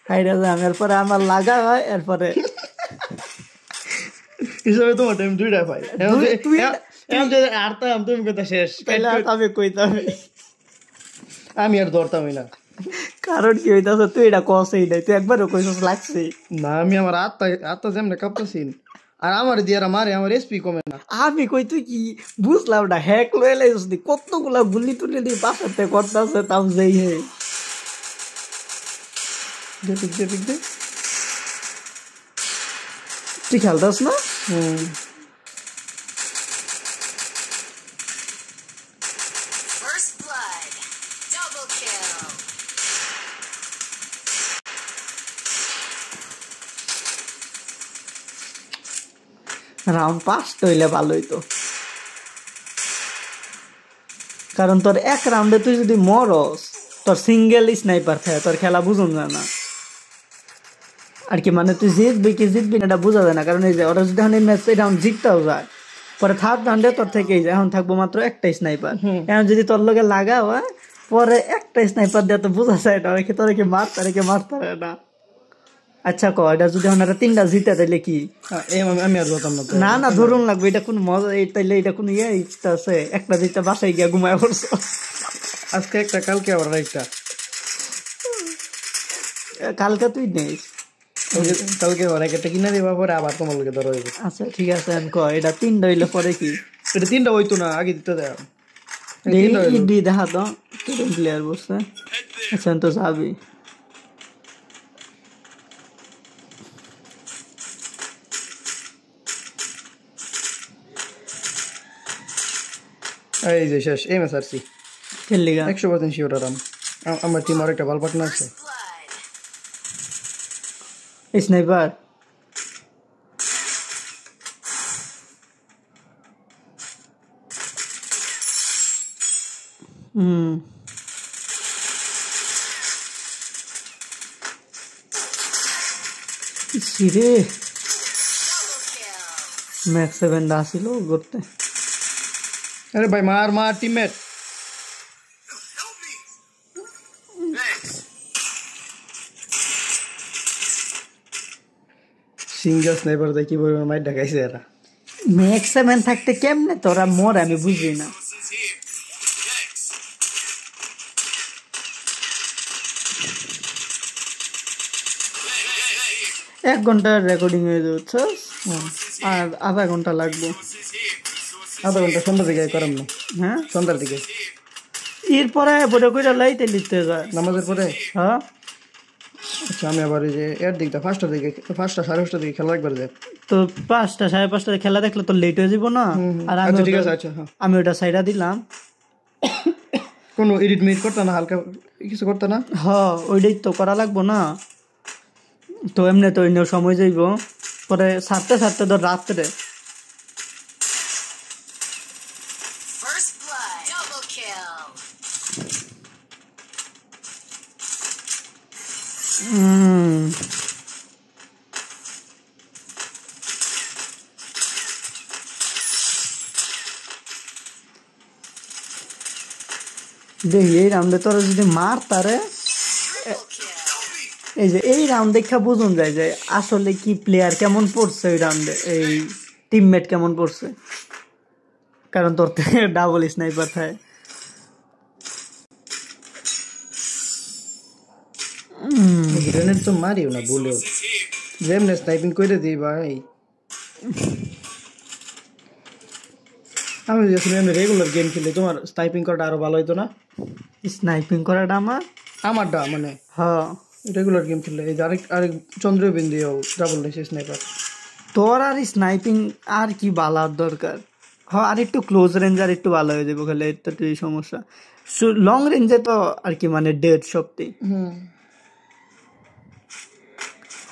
হাইরা যায় এরপরে আমার লাগা হয় এরপরে হিসাবে তোমার টাইম দুইটা পাই এখন যে আরতা তুমি কথা শেষ তাইলে আমি কইতাম আমি আর ধরতামই না কারণ কি হইতাছে তুই এটা কসই নাই তুই একবারও কইছস লাগছে না আমি আমার আত্মা যেমনে কাঁপতাছি আর আমার দিয়ে মারে আমার এসপি কমে না আমি কই তুই কি বুঝলাম না হ্যাক লয়ে লাইছস দি কতগুলা গুলি তুলে দিয়ে পাশাতে করতাছে তাও যেই হে দে তুই খেলতাস না First blood. Double kill. Round 5 হইলে ভালো হইতো কারণ তোর এক রাউন্ডে তুই যদি মরস তোর সিঙ্গেল স্নাইপার থাকে তোর খেলা বুঝুন যায় না আর কি মানে তুই জিতবি না এটা বোঝা যায় না কারণ এই যে ওরা যদি এখন এই ম্যাচ এই রাউন্ড জিততেও যায় পরে থার্ড রাউন্ডে তোর থেকেই যায় এখন থাকবো মাত্র একটা স্নাইপার এখন যদি তোর লগে লাগা হয় পরে একটা স্নাইপার দিয়ে তো বোঝা যায় না তোর কি মারতে পারে না আচ্ছা ক এটা যদি ওনারা 3টা জিতে তাইলে কি আমি আর ধরতাম না না ধরুন লাগবে এটা কোন মজা তাইলে এটা কোন ইচ্ছা আছে একটা জিতে বাসায় গিয়া ঘুমায় পড়ছো আজকে একটা কালকে আবার একটা কালকে তুই নেই কালকে আবার একটা কিনা দিবা পরে আবার তোমার লোকে ধরো আচ্ছা ঠিক আছে আমি ক এটা 3টা হইলে পরে কি এটা 3টা হইতো না আগে দিতে দেয় দেখা তো প্লেয়ার বসছে আচ্ছা তো যাবি এই যে শেষ এই ম্যাচ আরছি খেললি গা 100% শিওর আরাম আমার টিম আর একটা ভালো পার্টনার আছে স্নাইপার সিরে ম্যাক্স 7 আসিল করতে আরে ভাই মার টিমমেট সিঙ্গেল স্নাইপার দিয়ে কি বলবো মাইর ঢাকাইছে এরা ম্যাক্স 7 থাকতে কেমনে তোরা মর আমি বুঝি না এক ঘন্টার রেকর্ডিং হয়ে যাচ্ছে আর আধা ঘন্টা লাগবে আধা ঘন্টা সন্ধ্যার দিকে করাম না হ্যাঁ সন্ধ্যার দিকে এরপরে বড় করে লাইতে লিখতে যায় নামাজের পরে হ্যাঁ আচ্ছা আমি আবার এই যে এর দিকটা 5টা দিকে 5টা 5:30 দিকে খেলা একবার যায় তো 5টা 5:30 খেলা দেখলে তো লেট হয়ে যাব না আর আমি ঠিক আছে আচ্ছা হ্যাঁ আমি ওটা সাইডা দিলাম কোনো এডিট মিট করতে না হালকা কিছু করতে না হ্যাঁ ওইটাই তো করা লাগবো না তো এমনি তো অন্য সময় যাইব পরে সারতে ধর রাত্রে First blood. Double kill. দেখি এই রাউন্ডে তোরা যদি মার তারে এই যে এই রাউন্ড দেখা বুঝুন যায় যে আসলে কি প্লেয়ার কেমন পড়ছে ওই রাউন্ডে এই টিমমেট কেমন পড়ছে কারণ তোর থেকে ডাবল স্নাইপার থাকে গ্রেনেড তো মারিও না বলেও যেমনে স্নাইপিং করে দিই ভাই আমি আসলে আমি রেগুলার গেম খেলি তোমার স্নাইপিং করাটা আরো ভালো হইতো না স্নাইপিং করাটা আমারটা মানে হ্যাঁ রেগুলার গেম খেললে এই যে আরেক চন্দ্রবিন্দু ডাবল নেছে স্নাইপার তোর আর স্নাইপিং আর কি বালার দরকার হ্যাঁ আর একটু ক্লোজ রেঞ্জ আর একটু ভালো হয়ে যাবে খালি এটা তো এই সমস্যা লং রেঞ্জে তো আর কি মানে ডেড সত্যি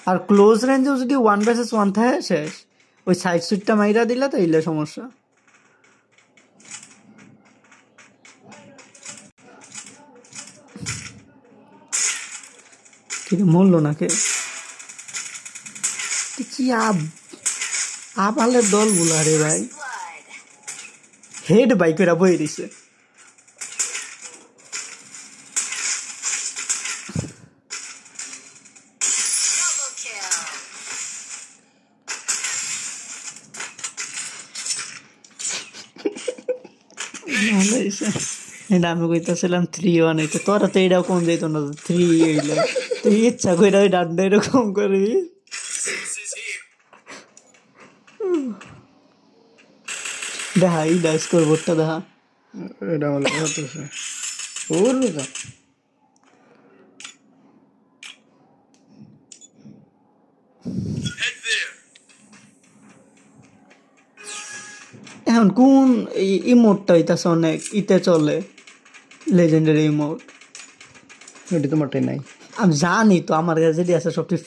আর ক্লোজ রেঞ্জেও যদি 1 vs 1 থাকে শেষ ওই সাইড সুটটা মাইরা দিলে তো এইলে সমস্যা কি মরলো নাকি কি আবালের দল গুলা রে ভাই Blood. হেড বাইকেরা বই দিছে Double kill. ভালো হয়েছে এটা আমি কইতেছিলাম 3-1 হইতে তোরা তো এইটাও কম যেত না 3 হইলো তুই ইচ্ছা করে ওই ডান্ডা এরকম করবি দেখা এইটা স্কোর বোর্ডটা দেখা এটা হলো হতেছে ওর রোজা এখন কোন ইমোটটা হইতাছে অনেক ইতে চলে লেজেন্ডারি ইমোট ওটি তোমারটাই নাই আমি জানি তো আমার কাছে যেটি আছে সবচেয়ে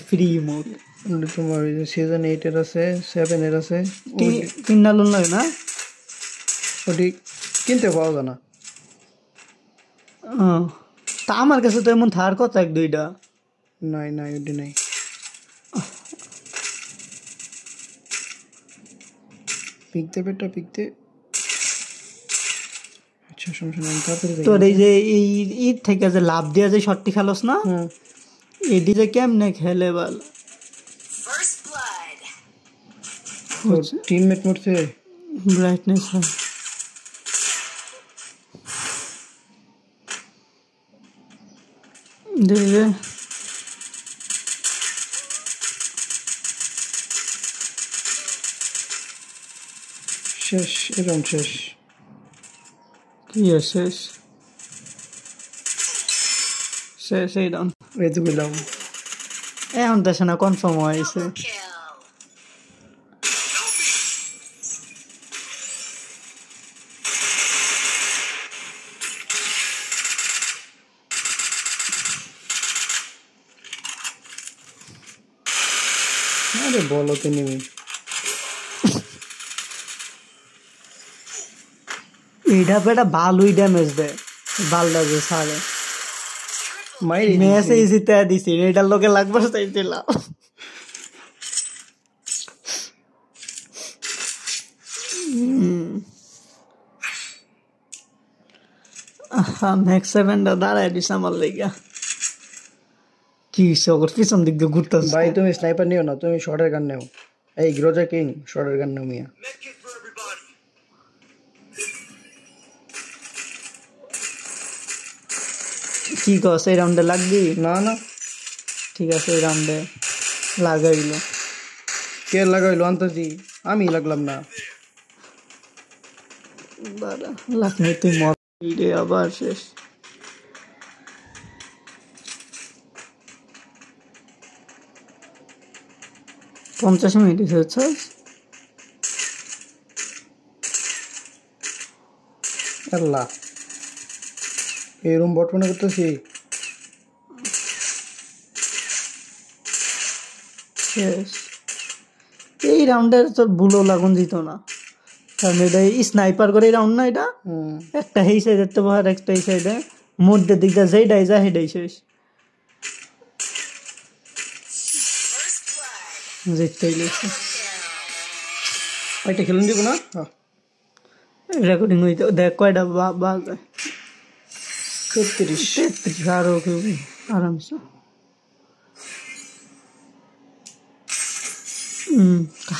ফ্রি ইমোট ওটি তোমার সিজন 8 এর আছে 7 এর আছে কিনা লোন লাগে না ওটি কিনতে পাওয়া যায় না তা আমার কাছে তো এমন থার কথা 1-2টা নাই নাই ওটি নাই পিকতে পেটটা পিকতে আচ্ছা সমস্যা নাই তাড়াতাড়ি যাই তোর এই যে এই ঈদ থেকে যে লাভ দিয়া যে শটটি খেলোস না এটি যে কেমনে খেলে বল First blood. টিমমেট মরছে ব্রাইটনেস দেখে শেষ এরকম শেষ কি শেষ শেষ এই ডাউন এই তো বললাম এখন দেশে না কনফার্ম হয়েছে Double kill. আরে বলো তো নেমে এইটা বেটা ভালোই ড্যামেজ দেয় বালটা যে সারে মাইরে মেসে জিতে দিছি এটার লোকে লাগবে চাইছিলাম ম্যাক্স 7টা দাঁড়ায় দিস আমার লেগা কি সকর পিছন দিক দিয়ে ঘুরতে ভাই তুমি স্নাইপার নিও না তুমি শর্টের গান নাও এই গ্রোজা কিং শর্টের গান নাও মিয়া কি কস এই রাউন্ডে লাগবি না না ঠিক আছে এই রাউন্ডে লাগাইলো কে লাগাইলো আনতাছি আমি লাগলাম না লাগনি তুই মর রে আবার শেষ পঞ্চাশ মিনিট হচ্ছে আল্লাহ এই রুম বটমনে করতেছি শেষ এই রাউন্ডের তোর বুলো লাগুন দিত না কারণ এটা স্নাইপার করে রাউন্ড না এটা একটা এই সাইডে তো আর একটা এই সাইডে মধ্যে দিকটা যেইটাই যায় সেটাই শেষ First blood. জিততেই লেগেছে ওইটা খেলুন দিব না রেকর্ডিং হইতে দেখ কয়টা বাজে 33 আরো আরামসে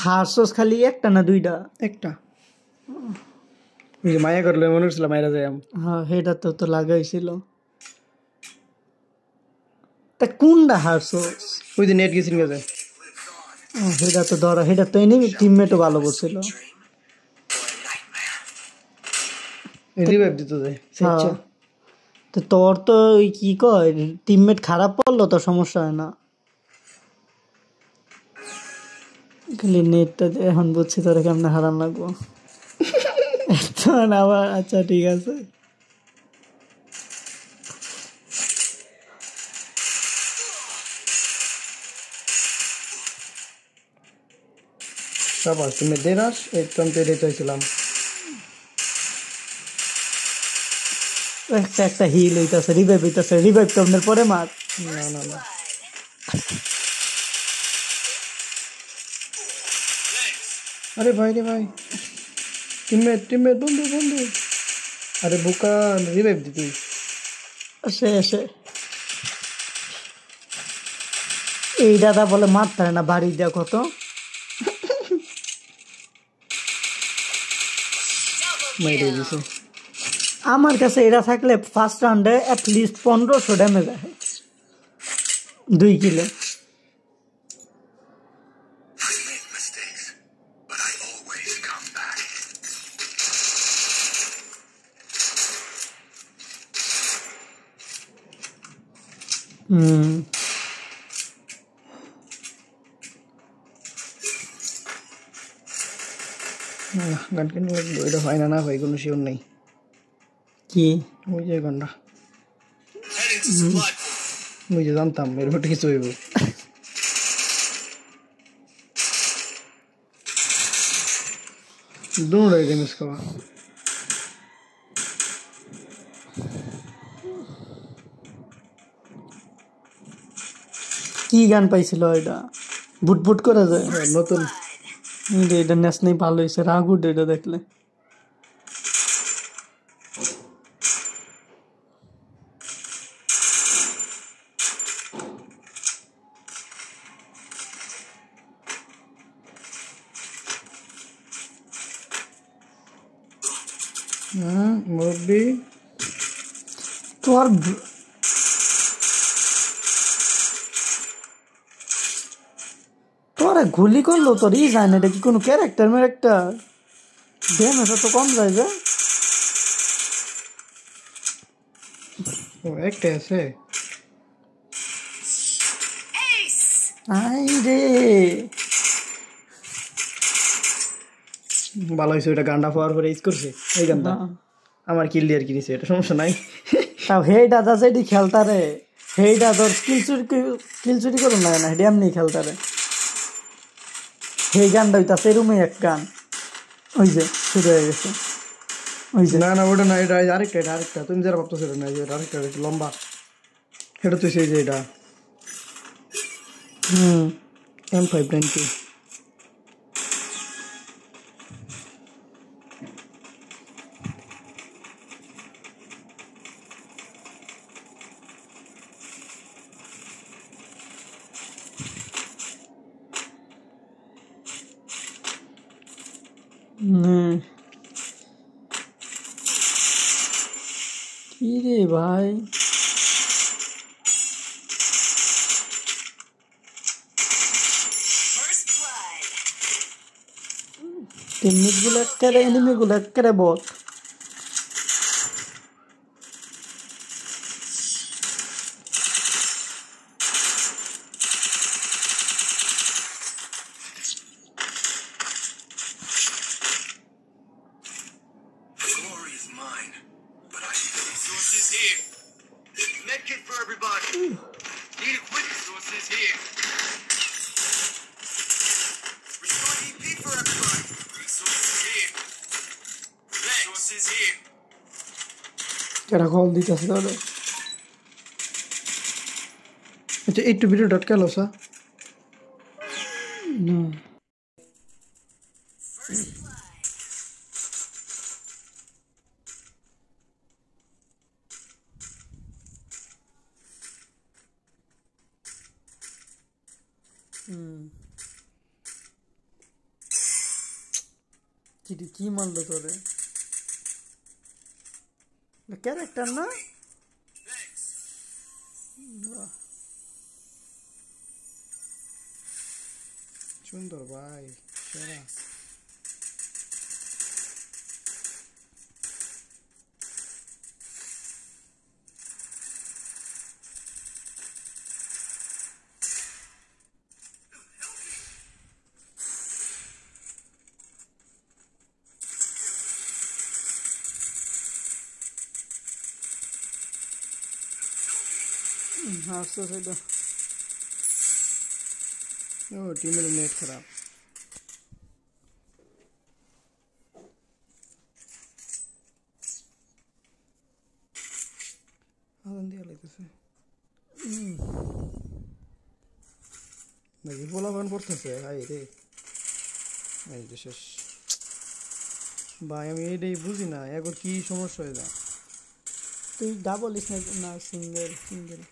হারসোস খালি একটা না দুইটা একটা ওই যে মায়া করলে মনে হচ্ছিল মায়েরা যায় হ্যাঁ সেটা তো লাগাইছিল তা কোনটা হারসোস ওই যে নেট গেছিল গেছে সেটা তো ধরা সেটা তো এনে টিমমেটও ভালো বলছিল রিভাইভ দিতে যায় আচ্ছা তো তোর তো ওই কি কয় টিমমেট খারাপ পড়লো তো সমস্যা হয় না খালি নেটটা এখন বুঝছি তোরা কেমনে হারান লাগবো তখন আবার আচ্ছা ঠিক আছে সাবাস তুমি দেরাস এই তো আমি তো এটাই চাইছিলাম। একটা একটা হিল হইতাছে রিভাইভ তো আপনার পরে মার না না না, আরে ভাই রে ভাই, টিমমেট বন্ধু বন্ধু, আরে বোকা, রিভাইভ দি তুই। এসে এই দাদা বলে মারতে হয় না বাড়ি দেয়া কত মেরে দিছে। আমার কাছে এটা থাকলে ফার্স্ট রাউন্ডে অ্যাটলিস্ট 1500 ড্যামেজ আসে 2 kilo I make mistakes, but I always come back. গান কিনে লাগবে, এটা হয় না না ভাই, কোনো শিওর নেই। কি ওই যে গানটা Heading to supply. ওই যে জানতাম এর মধ্যে কিছু হইব। দুটোই ড্যামেজ খাওয়া। কি গান পাইছিল এটা বুট করে যায় নতুন এটা ন্যাশনাল ভালো হয়েছে রাগুড এটা দেখলে মুরব্বি তোর তোরা গুলি করলো তোর ই যায় না এটা কি কোনো ক্যারেক্টার ড্যামেজ তো কম যায় যে ও একটা আছে। Ace. আই রে ভালো হয়েছে ওইটা গানটা পাওয়ার পরে ইউজ করছে এই গানটা। আমার কিলিয়ার কিনেছে, এটা সমস্যা নাই। তাও হেইটা যা যেটি খেলতারে হেইটা তোর কিল চুরি করুন না হেডি এমনি খেলতারে সেই গানটা হইতাছে রুমে এক গান ওই যে শুরু হয়ে গেছে ওই যে না না ওটা না, এটা আরেকটা তুমি যারা ভাবতো সেটা না, এটা আরেকটা একটু লম্বা, এটা তো সেই যে এটা M590। কি রে ভাই First blood. টিমমেট গুলো একেবারে এনিমি গুলো একেবারে বট The glory is mine, but I need resources here. Medkit for everybody. Need equipment resources here. Restore EP for everybody. Resources here. Resources here. কেটা কল দিতেছে তাহলে আচ্ছা একটু ভিডিওটা আটকালো সা। First blood. কি মারলো তোরে ক্যারেক্টার না সুন্দর ভাই, সেরা। হারছো সেটা ও টিমের নেট খারাপ আদান দিয়া লাগতেছে নাকি পোলাপান পড়তেছে হাই রে এই যে শেষ ভাই আমি এইটাই বুঝি না এখন কি সমস্যা হয়ে যায় তুই ডাবল স্নাইপ না সিঙ্গেল সিঙ্গেল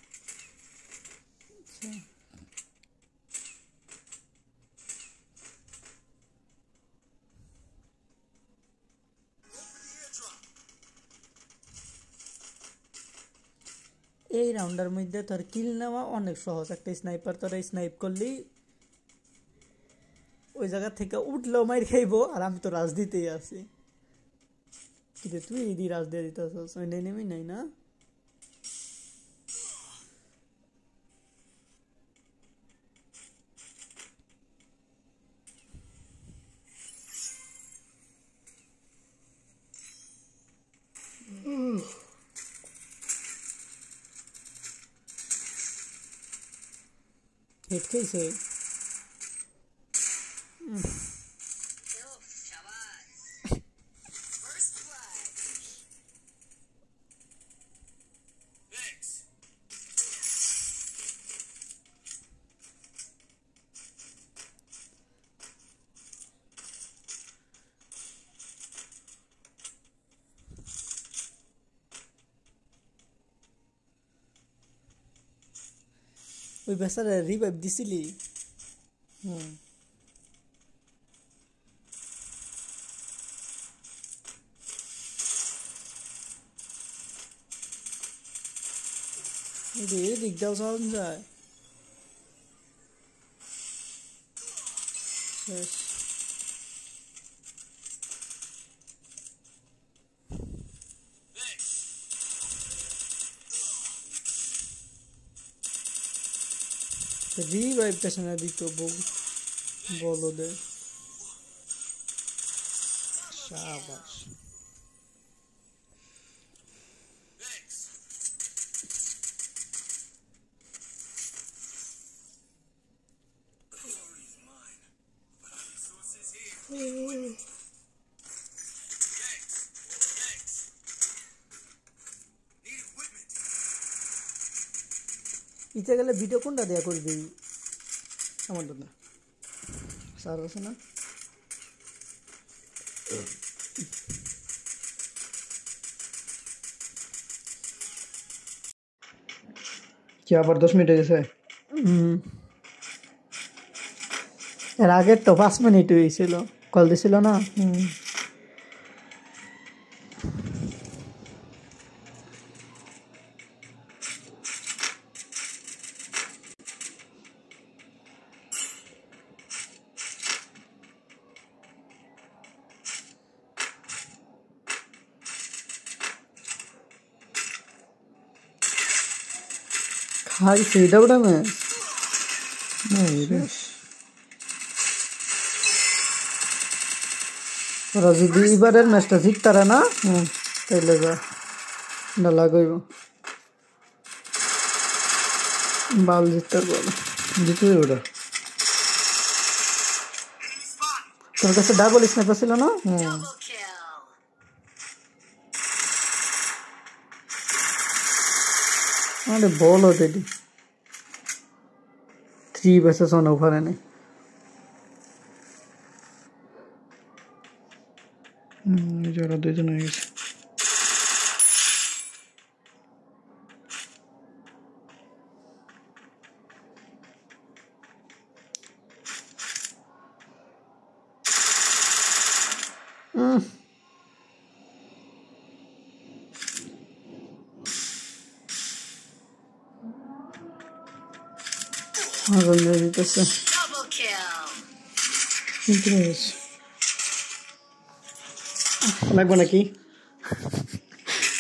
এই রাউন্ডের মধ্যে তোর কিল নেওয়া অনেক সহজ একটা স্নাইপার তোরা স্নাইপ করলেই ওই জায়গা থেকে উঠলেও মাইর খাইবো আর আমি তো রাজ দিতেই আছি কিন্তু তুই এই দিয়ে রাজ দিয়ে দিতে আসছিস ওই নেমেই নাই না হেড খাইছে Oh, shabash. First blood. Thanks. ওই বেচারা রিভাইভ দিছিলি এদিক দাও চালান যায় শেষ Thanks. রিভাইভটা শোনা দিত বলো দে শাবাশ Thanks. Glory is mine, but our resources here. Thanks. Thanks. Need equipment. ইতে গেলে ভিডিও কোনটা দেয়া করবি আমার দাদা স্যার আছে না কি আবার 10 মিনিট হয়ে গেছে এর আগের তো 5 মিনিট হয়েছিল কল দিছিল না খাইছে ডাবল ড্যামেজ ওরা যদি এবারের ম্যাচটা জিততারে না তাইলে যা না লাগাইব বাল জিততে বলো জিতে ওটা তোর কাছে ডাবল স্নাইপার ছিল না Double kill. আরে বলো দিদি 3 versus 1 ওভারে নেই যারা দুইজন হয়ে গেছে আগুন দিয়ে দিতেছে Double kill. কিন্তু হয়ে গেছে লাগবে নাকি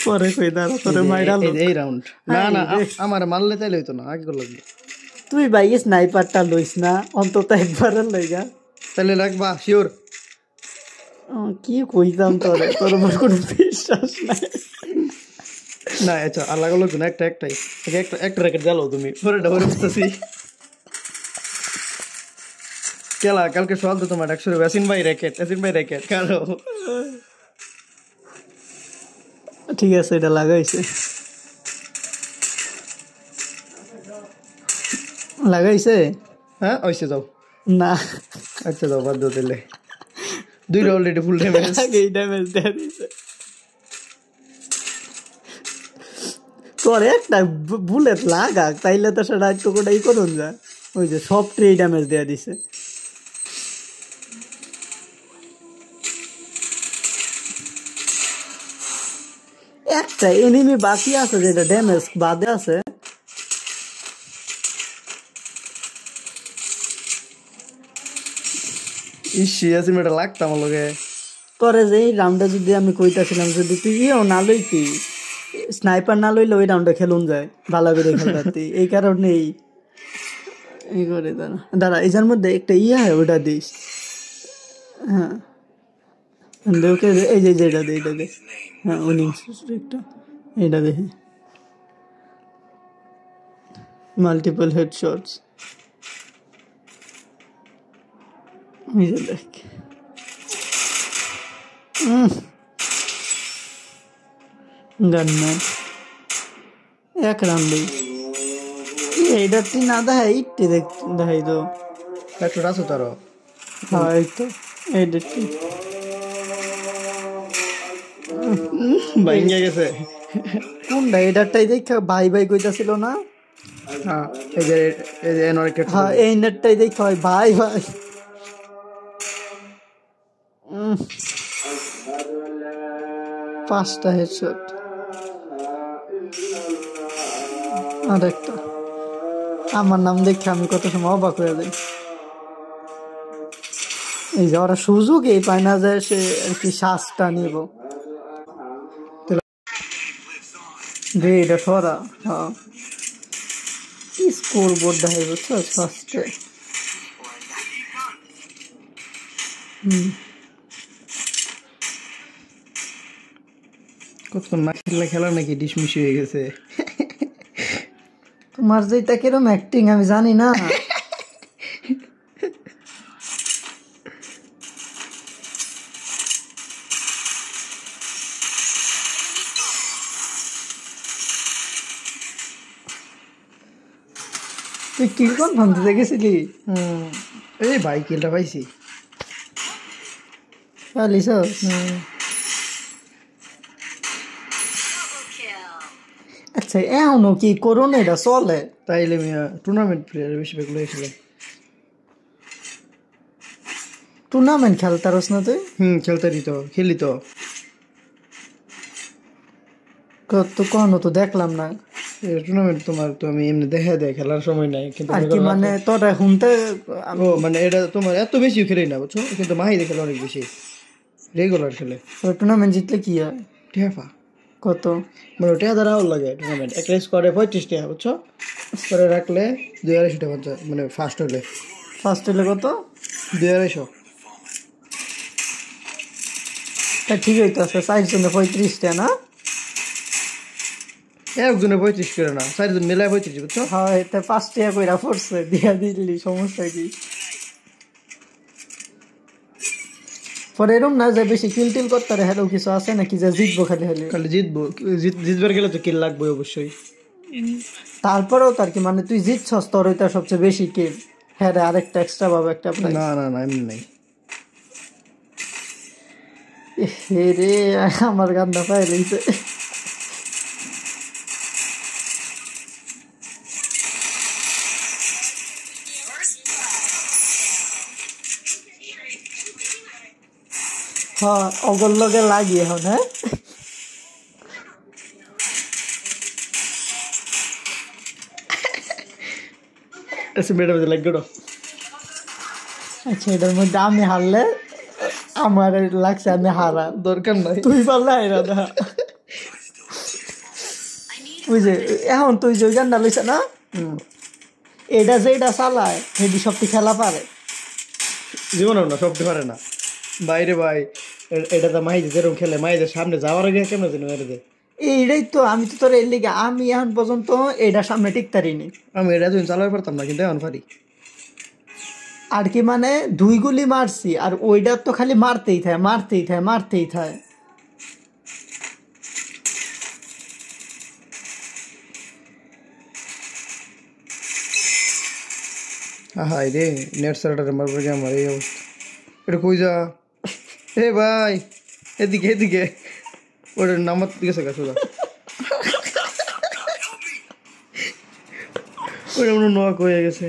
পরে কই দাঁড়া তোরে মাইরাল এই রাউন্ড না না আমার মারলে তাইলে হইতো না আগে লাগবে তুই ভাই স্নাইপারটা লইস না অন্তত একবারের লইগা তাহলে লাগবা শিওর কি কইতাম তোরে তোর উপর কোনো বিশ্বাস নাই না আচ্ছা আলাদা লোক না একটাই একটা র্যাকেট জ্বালো তুমি পরেটা পরে বুঝতেছি কেলা কালকে সকাল তো তোমার একশো অ্যাসিন ভাই র্যাকেট কারো ঠিক আছে এটা লাগাইছে হ্যাঁ ওইসে যাও না আচ্ছা যাও বাদ দাও তাহলে দুইটা অলরেডি ফুল ড্যামেজ এই ড্যামেজ দেয়া দিছে তোর একটা বুলেট লাগাক তাইলে তো সেটা একটু কোটাই করুন যা ওই যে সব ট্রে ড্যামেজ দেয়া দিছে একটা এনিমি বাকি আছে যেটা ড্যামেজ বাদে আছে ইসি অ্যাসিন ভাইটা লাগতো আমার লগে তোরে যে এই রাউন্ডে যদি আমি কইতাছিলাম যদি তুই ইয়েও না লইতি স্নাইপার না লইলে ওই রাউন্ডে খেলুন যায় ভালো করে খেলতে এই কারণেই এই করে দাঁড়া এটার মধ্যে একটা হয় ওটা দিস হ্যাঁ ওকে এই যে এটা দে হ্যাঁ উইনিং একটা এটা দেখে মাল্টিপল হেডশটস এই যে দেখ গানম্যান এক রাউন্ডে এইটা তুই না দেখাই ইটটি দেখাই তো একশো আছে তারও হ্যাঁ এই তো এইটা ভাইঙ্গে গেছে কোনটা এটারটাই দেখা ভাই কইতাছিল না হ্যাঁ এই যে র্যাকেট হ্যাঁ এই নেটটাই দেখা ভাই 5টা হেডশট আর একটা আমার নাম দেখে আমি কত সময় অবাক হয়ে যাই এই যে ওরা সুযোগই পায় না যে সে আর কি শ্বাসটা নিব রে এটা সরা হ্যাঁ স্কোর বোর্ড দেখাই বুঝছো ফার্স্টে কতক্ষণ না খেলা নাকি ডিসমিস হয়ে গেছে তোমার যেটা কিরম অ্যাক্টিং আমি জানি না তুই কি কোন ভাঙতে গেছিলি এই ভাই কিলটা পাইছি লিস Double kill. আচ্ছা এখনো কি করোনা এটা চলে তাইলে মিয়া টুর্নামেন্ট প্লেয়ার বেশি বেগুলো ছিল টুর্নামেন্ট খেলতারস না তুই খেলতারি তো খেলি তো তো কখনো তো দেখলাম না টুর্নামেন্ট তোমার তো আমি এমনি দেখা দেয় খেলার সময় নাই কিন্তু আর কি মানে তোরা শুনতে ও মানে এটা তোমার এত বেশি খেলি না বুঝছো কিন্তু মাহি খেলে অনেক বেশি রেগুলার খেলে টুর্নামেন্ট জিতলে কি হয় টেফা কত মানে টেহা দ্বারা লাগে টুর্নামেন্ট একটা স্কোয়াডে 35 টাকা বুঝছো করে রাখলে 250 টাকা মানে ফার্স্ট হলে কত 250 তা ঠিক হইতো আছে 4 জনে 35 টা না একজনে 35 করে না 4 জন মিলায় 35 বুঝছো হ্যাঁ এটা 5 টাকা কইরা পড়ছে দিয়া দিলি সমস্যা কি পরে এরম না যে বেশি কিল করতে রে হেলো কিছু আছে নাকি যে জিতবো খালি জিতবো জিতবার গেলে তো কিল লাগবে অবশ্যই তারপরেও তার কি মানে তুই জিতছস তোর ওইটা সবচেয়ে বেশি কিল হ্যাঁ রে আরেকটা এক্সট্রা পাবে একটা প্রাইজ না এমনি নাই হে রে আমার গান্ডা পাই লইছে হ্যাঁ অগল লগে লাগি এখন হ্যাঁ ম্যাডাম লাগবে আচ্ছা এটার মধ্যে আমি হারলে আমার লাগছে আমি হারা দরকার নাই তুই পারলে হারা না ওই যে এখন তুই যে গানটা লইছে না এটা যে এটা চালায় হেডি সবটি খেলা পারে জীবনেও না সবটি পারে না বাইরে ভাই এটা তো মাইদের যেরকম খেলে মাইদের সামনে যাওয়ার আগে কেমন যেন মেরে দেয় এইটাই তো আমি তো তোর এর লিগে আমি এখন পর্যন্ত এইটার সামনে টিকতারিনি। আমি এটা যদি চালাতে পারতাম না, কিন্তু এখন পারি। আর কি মানে 2 গুলি মারছি আর ওইটা তো খালি মারতেই থাকে মারতেই থাকে মারতেই থাকে। হাই রে, নেট সার্টারে মারবে কি আমার এই অবস্থা। এটা কই যা? এ ভাই, এদিকে এদিকে। ওটা নামার গেছে গা সোজা। ওটা মনে নক হয়ে গেছে।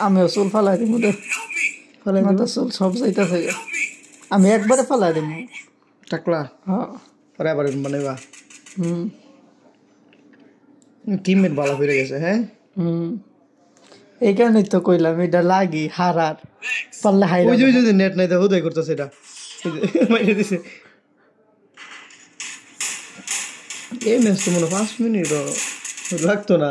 আমিও চুল ফালাই দিব রে, ফলে মাথা চুল সব যাইতেছে। আমি একবারে ফালাই দিব। টাকলা হ্যাঁ। পরে আবার মানে বা হুম টিমমেট ভালো হয়ে গেছে। হ্যাঁ, হুম এই কারণেই তো কইলাম এটা লাগি হারার পারলে হাইরা ওই যে নেট নাই তো হুদাই করতেছে এটা। মাইরে দিছে। এই ম্যাচ তো মনে 5 মিনিট লাগতো না।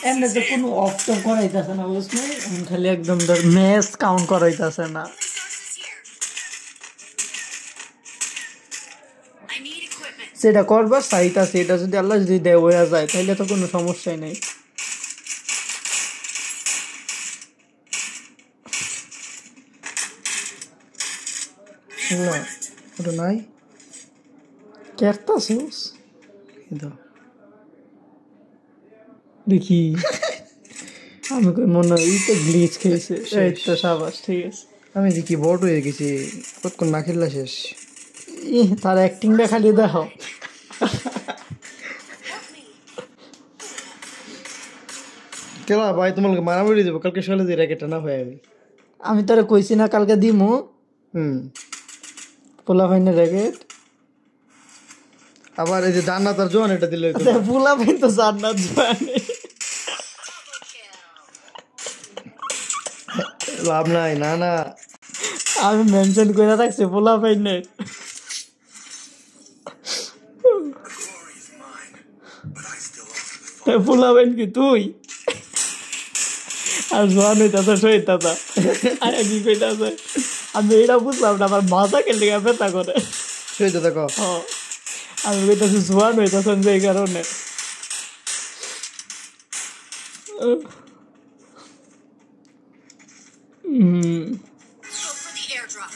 এমনি তো কোনো অফ তো করাইতেছে না বুঝলি, খালি একদম ধর ম্যাচ কাউন্ট করাইতেছে না। Resources here. I need equipment. সেটা করবার চাইতাছে, এটা যদি আল্লাহ যদি দেয় হয়ে যায় তাহলে তো কোনো সমস্যাই নেই। না ওটা নাই কেরতাছিস কিন্তু। দেখি আমি কই মনে হয় তো গ্লিচ খেয়েছে। এই তো সাবাস, ঠিক আছে। আমি দেখি বট হয়ে গেছি, কতক্ষণ না খেললা শেষ। তার অ্যাক্টিংটা খালি দেখো। কেলা ভাই, তোমাকে মারামারি দেবো কালকে সকালে দিয়ে র্যাকেটটা না হয় আমি। আমি তোরে কইছি না কালকে দিমু পোলা ভাইনের র্যাকেট। আবার এই যে জান্নাত আর জোয়ান এটা দিলে পোলা ভাই তো জান্নাত জানে, লাভ নাই। না না, আমি মেনশন করে রাখছি পোলা ভাইনের। পোলা ভাইন কি তুই আর জোয়ান হইতাছে সইতাতা আয়া কি কইতাছে আমি এটা বুঝলাম না, আমার মাথা কেন লেগে ব্যথা করে। সেইটা দেখো। আমি কইতাছি জোয়ান হইতাছেন যে কারণে। Go for the airdrop.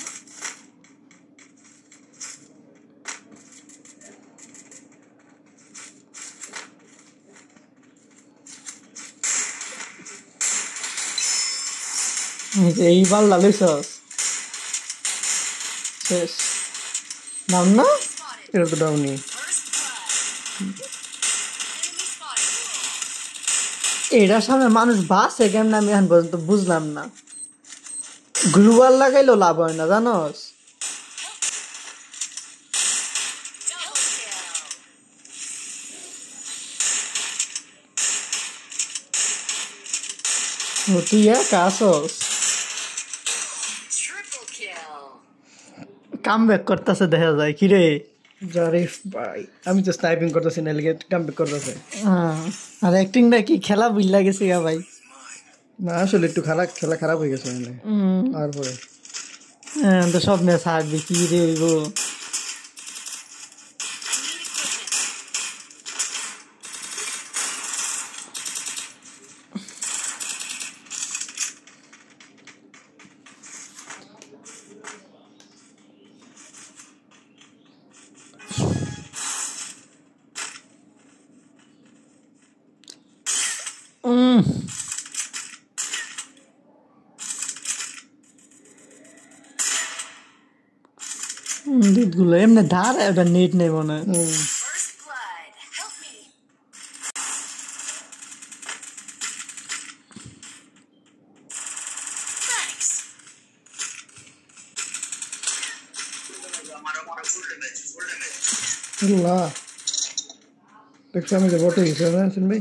এইবার লালিছস শেষ নাম না। Spotted. এটা তো Downey. First blood. Enemy spotted. এটার সামনে মানুষ বাসে কেমন আমি এখন পর্যন্ত বুঝলাম না। গ্লুয়াল লাগাইলেও লাভ হয় না জানোস। Double kill. তুই একা আসস, Triple kill. কাম ব্যাক করতেছে দেখা যায় কিরে। জারিফ ভাই, আমি তো স্নাইপিং করতেছি না, লেগে কামব্যাক করতেছে। আর অ্যাক্টিংটা কি খেলা বুঝলা গেছে গা ভাই। না আসলে একটু খেলা খারাপ হয়ে গেছে মানে। আর পরে তো সব ম্যাচ হারবি কি রে গো। I need equipment. গুলো এমনি ধার ওটা নেট নেই মনে হয়। First blood. Help me. Thanks. আল্লাহ, দেখছি আমি যে বটে গেছি না সিন ভাই।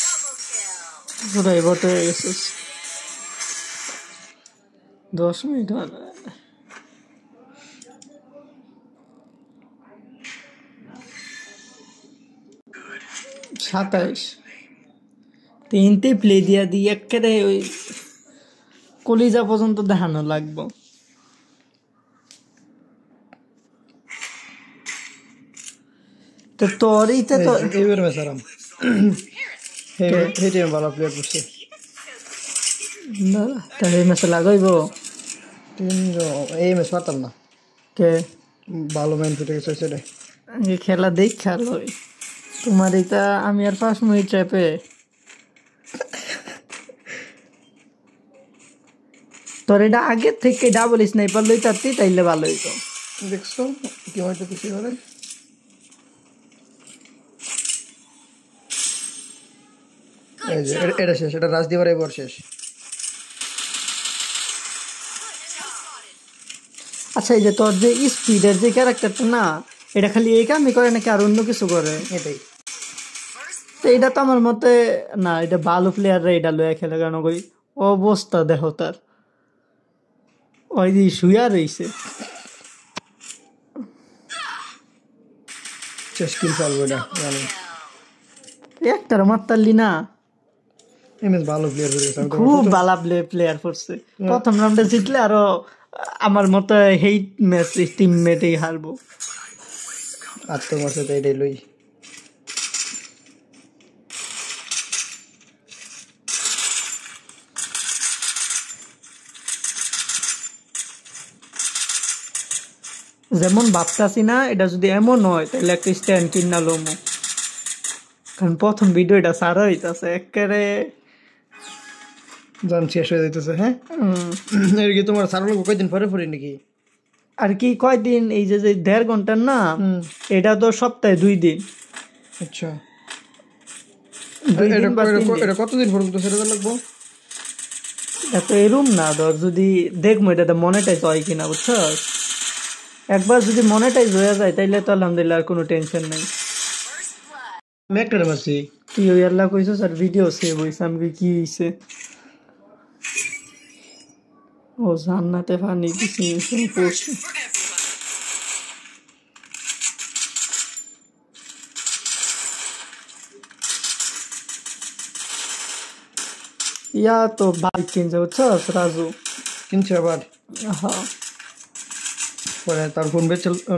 Double kill. পুরাই বটে হয়ে গেছিস। 10 মিনিট মানে 27 তিনটে প্লে দিয়া দিয়ে একেবারে ওই কলিজা পর্যন্ত দেখানো লাগবো। তো তোর ইতে তো এইবার ম্যাচ আরাম এই টিম ভালো প্লেয়ার করছে। না, তাহলে এই ম্যাচে লাগাইবো এই ম্যাচ পারতাম না, কে ভালো ম্যান ফুটে গেছে সেটাই। এই খেলা দেখ খেলো তোমার এটা আমি আর 5 মিনিট ট্র্যাপে তোর এটা আগে থেকে ডাবল স্নাইপার লইতাতি তাইলে ভালো হইতো। দেখছো কি হয়তো কিছু করে এই যে এটা শেষ, এটা রাজ দিবার এবার শেষ। আচ্ছা এই যে তোর যে স্পিডের যে ক্যারেক্টারটা না, এটা খালি এই কামই করে নাকি আর অন্য কিছু করে? এটাই তো এটা তো আমার মতে না, এটা ভালো প্লেয়াররা এটা লয়ে খেলে, কারণ ওই অবস্থা দেহ তার ওই যে শুয়া রইছে। শেষ কিল ফেলবো এটা জানি। একটার মারতারলি না, এই ম্যাচ ভালো প্লেয়ার হয়ে গেছে। খুব ভালো প্লেয়ার করছে। প্রথম রাউন্ডে জিতলে আরো আমার মতো হেইট ম্যাচ টিমমেটই হারবো। আর তোমার সাথে এটাই লই। যেমন ভাবতাছি না, এটা যদি এমন হয় তাহলে একটা স্ট্যান্ড কিনা লোমো, কারণ প্রথম ভিডিও এটা সারা হইতাছে একেবারে জান শেষ হয়ে যাইতেছে। হ্যাঁ এর কি তোমার সারা লোক কয়দিন পরে পরে নাকি? আর কি কয়দিন, এই যে 1.5 ঘন্টার না, এটা তো সপ্তাহে 2 দিন। আচ্ছা 2 দিন বা 3 দিন। এটা কতদিন পর্যন্ত সেটা লাগবো? এত এরুম না, ধর যদি দেখবো এটাতে মনিটাইজ হয় কিনা, বুঝছো? একবার যদি মনিটাইজ হয়ে যায় তাইলে তো আলহামদুলিল্লাহ আর কোনো টেনশন নাই। আমি একটা মারছি। তুই ওই আল্লাহ কইছো স্যার ভিডিও সেভ হইছে, আমি কি হইছে? ও জান্নাতে পানি দিছি পড়ছে। ইয়া তো বাইক কিনছে, বুঝছো রাজু? কিনছে আবার? হ্যাঁ। পরে তার ফোন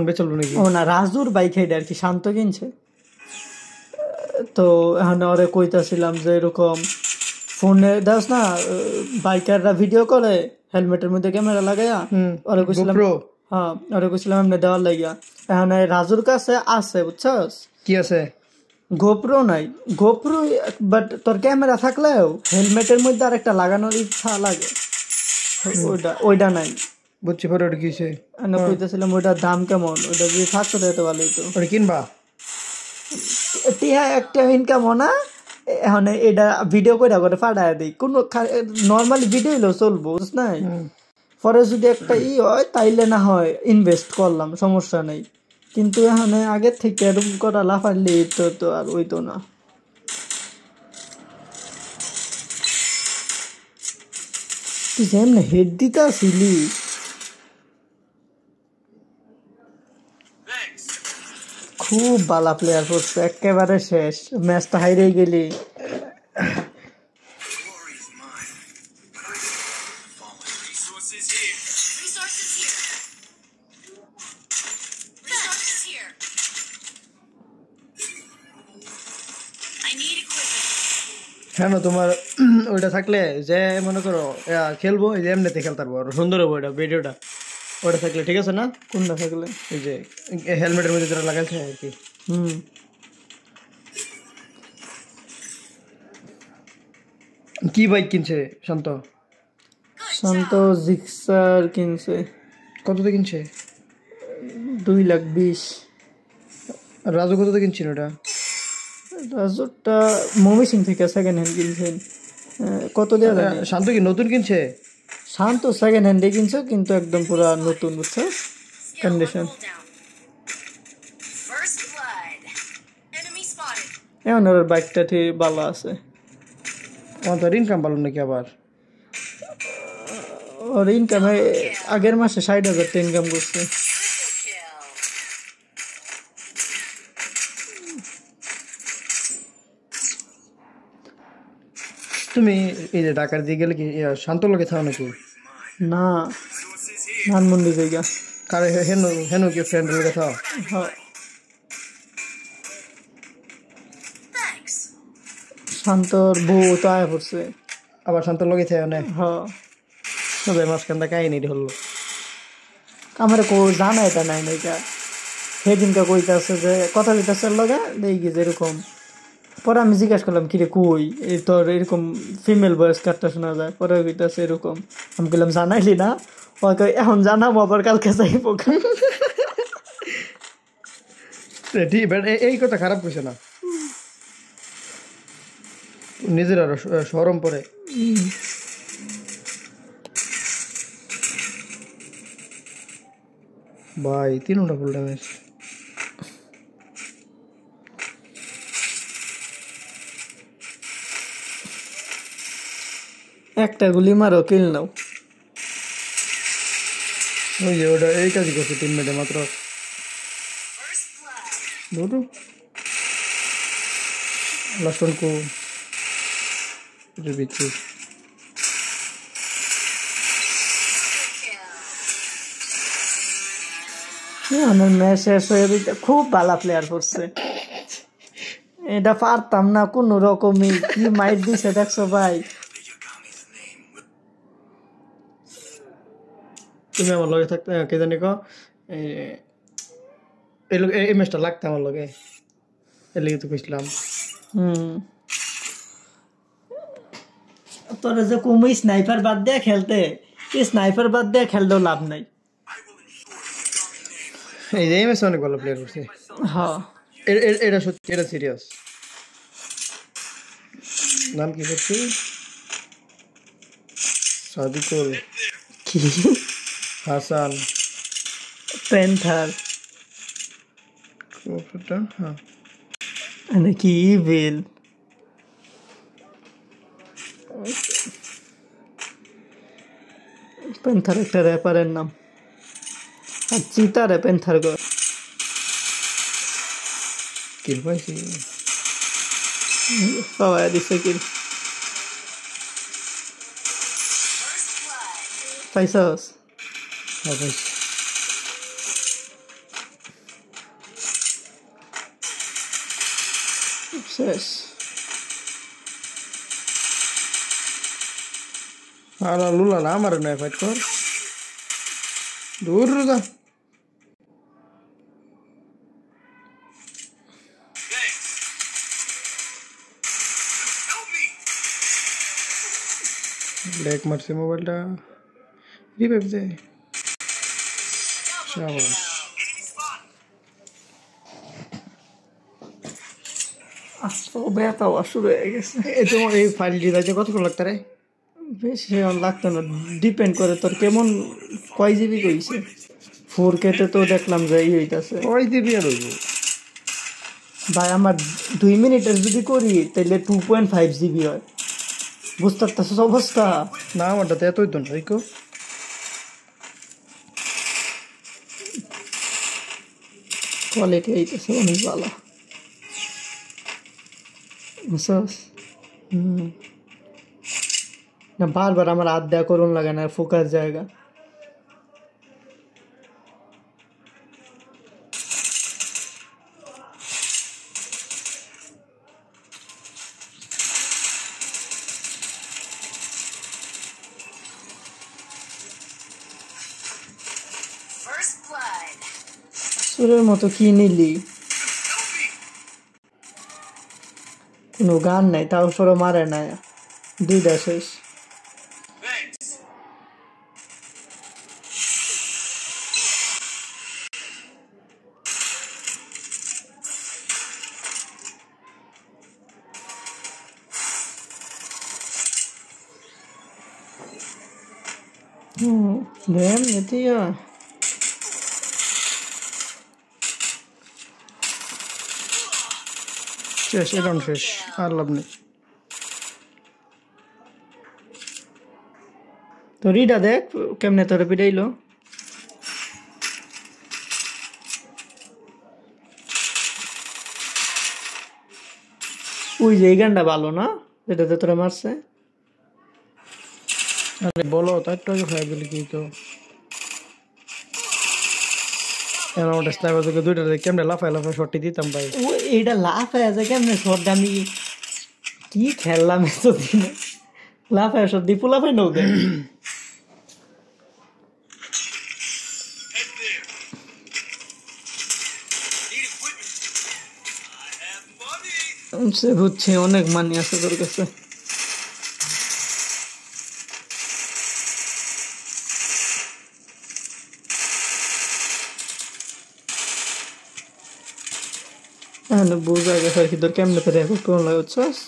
বেচলবো নাকি? ও না, রাজুর বাইক হেডে আর কি, শান্ত কিনছে। তো এখন ওরে কইতাছিলাম যে এরকম ফোনে দাস না, বাইকাররা ভিডিও করে হেলমেটের মধ্যে ক্যামেরা লাগাইয়া, ওরে কইছিলাম হ্যাঁ, ওরে কইছিলাম এমনি দেওয়ার লাগিয়া। এখন রাজুর কাছে আছে, বুঝছস? কি আছে? গোপ্রো নাই, গোপ্রো বাট তোর ক্যামেরা থাকলেও হেলমেটের মধ্যে আর একটা লাগানোর ইচ্ছা লাগে, ওইটা নাই। বুঝছি। পরে ওটা কিছে? আমি কইতেছিলাম ওইটার দাম কেমন, ওইটা যদি থাকতো তো ভালো হইতো। ওটা কিনবা? টিহা একটা ইনকাম না, এখন এটা ভিডিও করে ফাটায় দিই, কোনো নর্মালি ভিডিও হইলেও চলবো, বুঝ নাই? পরে যদি একটা হয় তাইলে না হয় ইনভেস্ট করলাম, সমস্যা নেই। কিন্তু এখন আগের থেকে এরকম করা লাফাইলে তো আর হইতো না। তুই যেমন হেড দিতে আসিলি, খুব ভালো প্লেয়ার করছে, একেবারে শেষ ম্যাচটা হাইরেই গেলি। Glory is mine, but I have fallen. Resources here. Resources here. Resources here. I need equipment. হ্যাঁ না, তোমার ওইটা থাকলে যে মনে করো খেলবো, এই যে এমনিতে খেলতে পারবো, আর সুন্দর হবো ওইটা ভিডিওটা। ওটা থাকলে ঠিক আছে না? কোনটা থাকলে? এই যে হেলমেটের মধ্যে যেটা লাগাইছে আর কি। কি বাইক কিনছে শান্ত? শান্ত জিক্সার কিনছে। কততে কিনছে? 2,20,000। আর রাজু কততে কিনছিল ওটা? রাজুরটা মমি সিং থেকে সেকেন্ড হ্যান্ড কিনছেন। কত দেওয়া লাগে? শান্ত কি নতুন কিনছে? শান্ত সেকেন্ড হ্যান্ডে কিনছে, কিন্তু একদম পুরা নতুন, বুঝছো condition. First blood. Enemy spotted. এখন ওর বাইকটা ঠিক ভালো আছে। আমার তো ইনকাম ভালো নাকি আবার? ওর ইনকামে আগের মাসে 60,000 ইনকাম করছে। Triple kill. তুমি এই যে ঢাকার দিয়ে গেলে কি শান্ত লোকে থাও নাকি? না ধানমন্ডি জায়গা কারে হেনু হেনু কি ফ্রেন্ড লোকে থাও? হ্যাঁ Thanks. শান্তর বউ তো আয়া পড়ছে আবার শান্ত লোকে থাও না? হ্যাঁ তবে মাঝখানটা কাহিনী হলো। আমার কো জানা এটা নাই নাইকা সেদিনকে কইতাছে যে কথা কইতাছে লগে দেখি যে এরকম পরে আমি জিজ্ঞাসা করলাম কিরে কই এই তোর এরকম ফিমেল ভয়েস কাটটা শোনা যায় পরে কইতাছে এরকম আমি বললাম জানাইলি না ও কই এখন জানাবো আবার কালকে যাইবো ঠিক এই কথা খারাপ কইছে না, নিজের আরো শরম পড়ে। ভাই 3টা ফুল ড্যামেজ। একটা গুলি মারো কিল নাও ওই যে ওটা এই কাজই করছে টিমমেটে মাত্র। First blood. দুটো লাস্ট ওয়ান কো বিচ্ছি। Kill. আমার ম্যাচ শেষ হয়ে দিতে খুব ভালো প্লেয়ার করছে এটা পারতাম না কোন রকমই কি মাইট দিছে দেখছো ভাই Yagami's name will তুমি আমার লগে থাকতে কে জানি ক এই লোক এই ম্যাচটা লাগতো আমার লগে, এর লিগে তো কইছিলাম। তোরা যে কমই স্নাইপার বাদ দিয়ে খেলতে এই স্নাইপার বাদ দিয়ে খেললেও লাভ নাই। এই যে এই ম্যাচে অনেক ভালো প্লেয়ার করছে। হ্যাঁ এটা সত্যি, এটা সিরিয়াস। নাম কি করছি? সাদিকুল কি হাসান প্যান্থার হ্যাঁ। নাকি ইভিল প্যান্থার একটা র্যাপারের নাম আর চিতারে প্যান্থার গর কিল পাইছি। সবাই দিছে কি First blood. পাইছস হ্যাঁ পাইছি। শেষ আর লুলা না আমার নয় ফাইট কর দূর যা। thanks. Help me. ব্ল্যাক মারছে মোবাইলটা, রিভাইভ দে। শাবাশ। Enemy spot. আসতো ব্যথা শুরু হয়ে গেছে এই তোমার এই ফাইল দিতে কতক্ষণ লাগতে রে? বেশি লাগতো না ডিপেন্ড করে তোর কেমন কয় জিবি কইছে 4K তে তো দেখলাম যে ই হইতাছে ওই দিবি আর হইব। ভাই আমার 2 মিনিটের যদি করি তাহলে 2.5 জিবি হয় বুঝতে পারতেছিস অবস্থা না আমারটাতে এতই তো না দেখো। কোয়ালিটি হইতেছে অনেক ভালো বুঝছস না বারবার আমার হাত দেওয়া করুন লাগে না ফোকাস জায়গা First blood. সুরের মতো কি নিলি কোনো গান নাই তাও সরো মারে না দুইটা শেষ Thanks. Damn, Nitya. শেষ, এটা শেষ, আর লাভ নেই। তো রিডা দেখ কেমনে তোরে পিটাইলো ওই যে এই গানটা ভালো না যেটাতে তোরা মারছে আরে বলো তাই একটু আগে খাই বলি কি তো এমন একটা স্নাইপার থেকে দুইটা কেমনে লাফায় লাফায় শটটি দিতাম ভাই। ও এইটা লাফ হয়ে আছে কেমনে শট আমি কি খেললাম এতদিন লাফ হয়ে শট দিয়ে পোলাফাই নৌ দেয় Head there. Need equipment. I have money. সে বুঝছে অনেক মানি আছে তোর কাছে বোঝা গেছে আর কি তোর কেমনে তো রেকর্ড কোন লাগে বুঝছস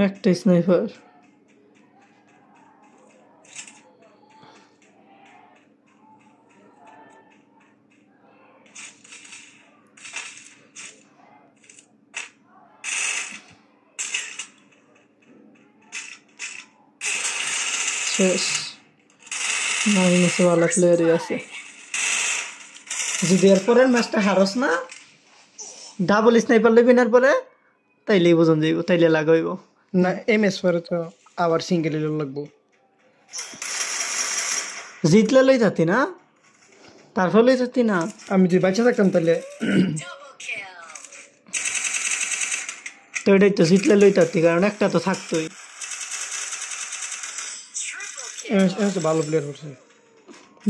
একটা স্নাইপার শেষ মাইনাসে ভালো প্লেয়ারই আছে যদি এর পরের ম্যাচটা হারস না ডাবল স্নাইপার লইবি না পরে তাইলেই বোঝন যাইব তাইলে লাগাইব না এমএস পরে তো আবার সিঙ্গেল লাগবো। জিতলে লই যাতি না তারপর লই যাতি না আমি যদি বাচ্চা থাকতাম তাহলে Double kill. তো এটাই তো জিতলে লই যাতি কারণ একটা তো থাকতোই Triple kill. এমএস তো ভালো প্লেয়ার করছে।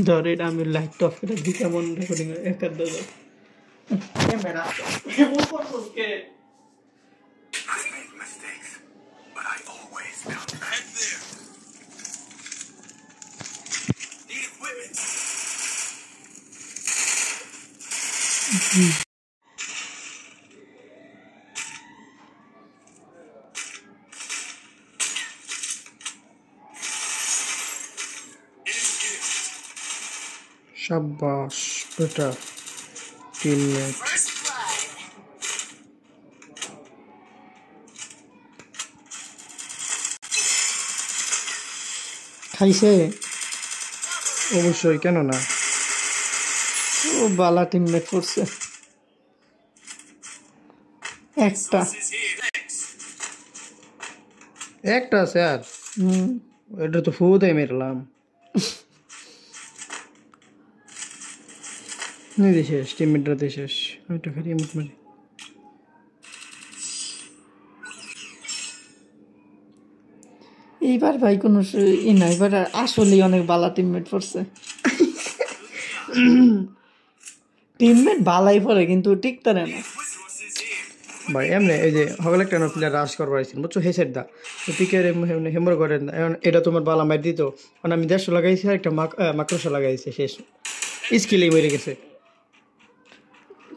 ধর এটা আমি লাইট অফ করে দিই কেমন রেকর্ডিং একার দাদা camera I make mistakes, but I always bounce back. Head there. Need equipment. সাব্বাস বেটা টিমমেট। First blood. খাইছে অবশ্যই কেন না ও বালা টিমমেট করছে একটা This is here. Thanks. একটা আছে আর হুম এটা তো ফুদাই মেরলাম নিজে শেষ টিমমেটরাতে শেষ ওইটা খালি মুখ মারি এইবার ভাই কোনো ই না এবার আসলেই অনেক বালা টিমমেট পড়ছে টিমমেট বালাই পড়ে কিন্তু টিকতারে না Resources here. ভাই এমনি এই যে হগল একটা প্লেয়ার রাশ করবার আইছিল বুঝছো হেসের দা তো পিকের হেমর করেন না এখন এটা তোমার বালা মার দিত কারণ আমি 150 লাগাইছি আর একটা মাকড়সা লাগাইছে শেষ স্কিলেই মরে গেছে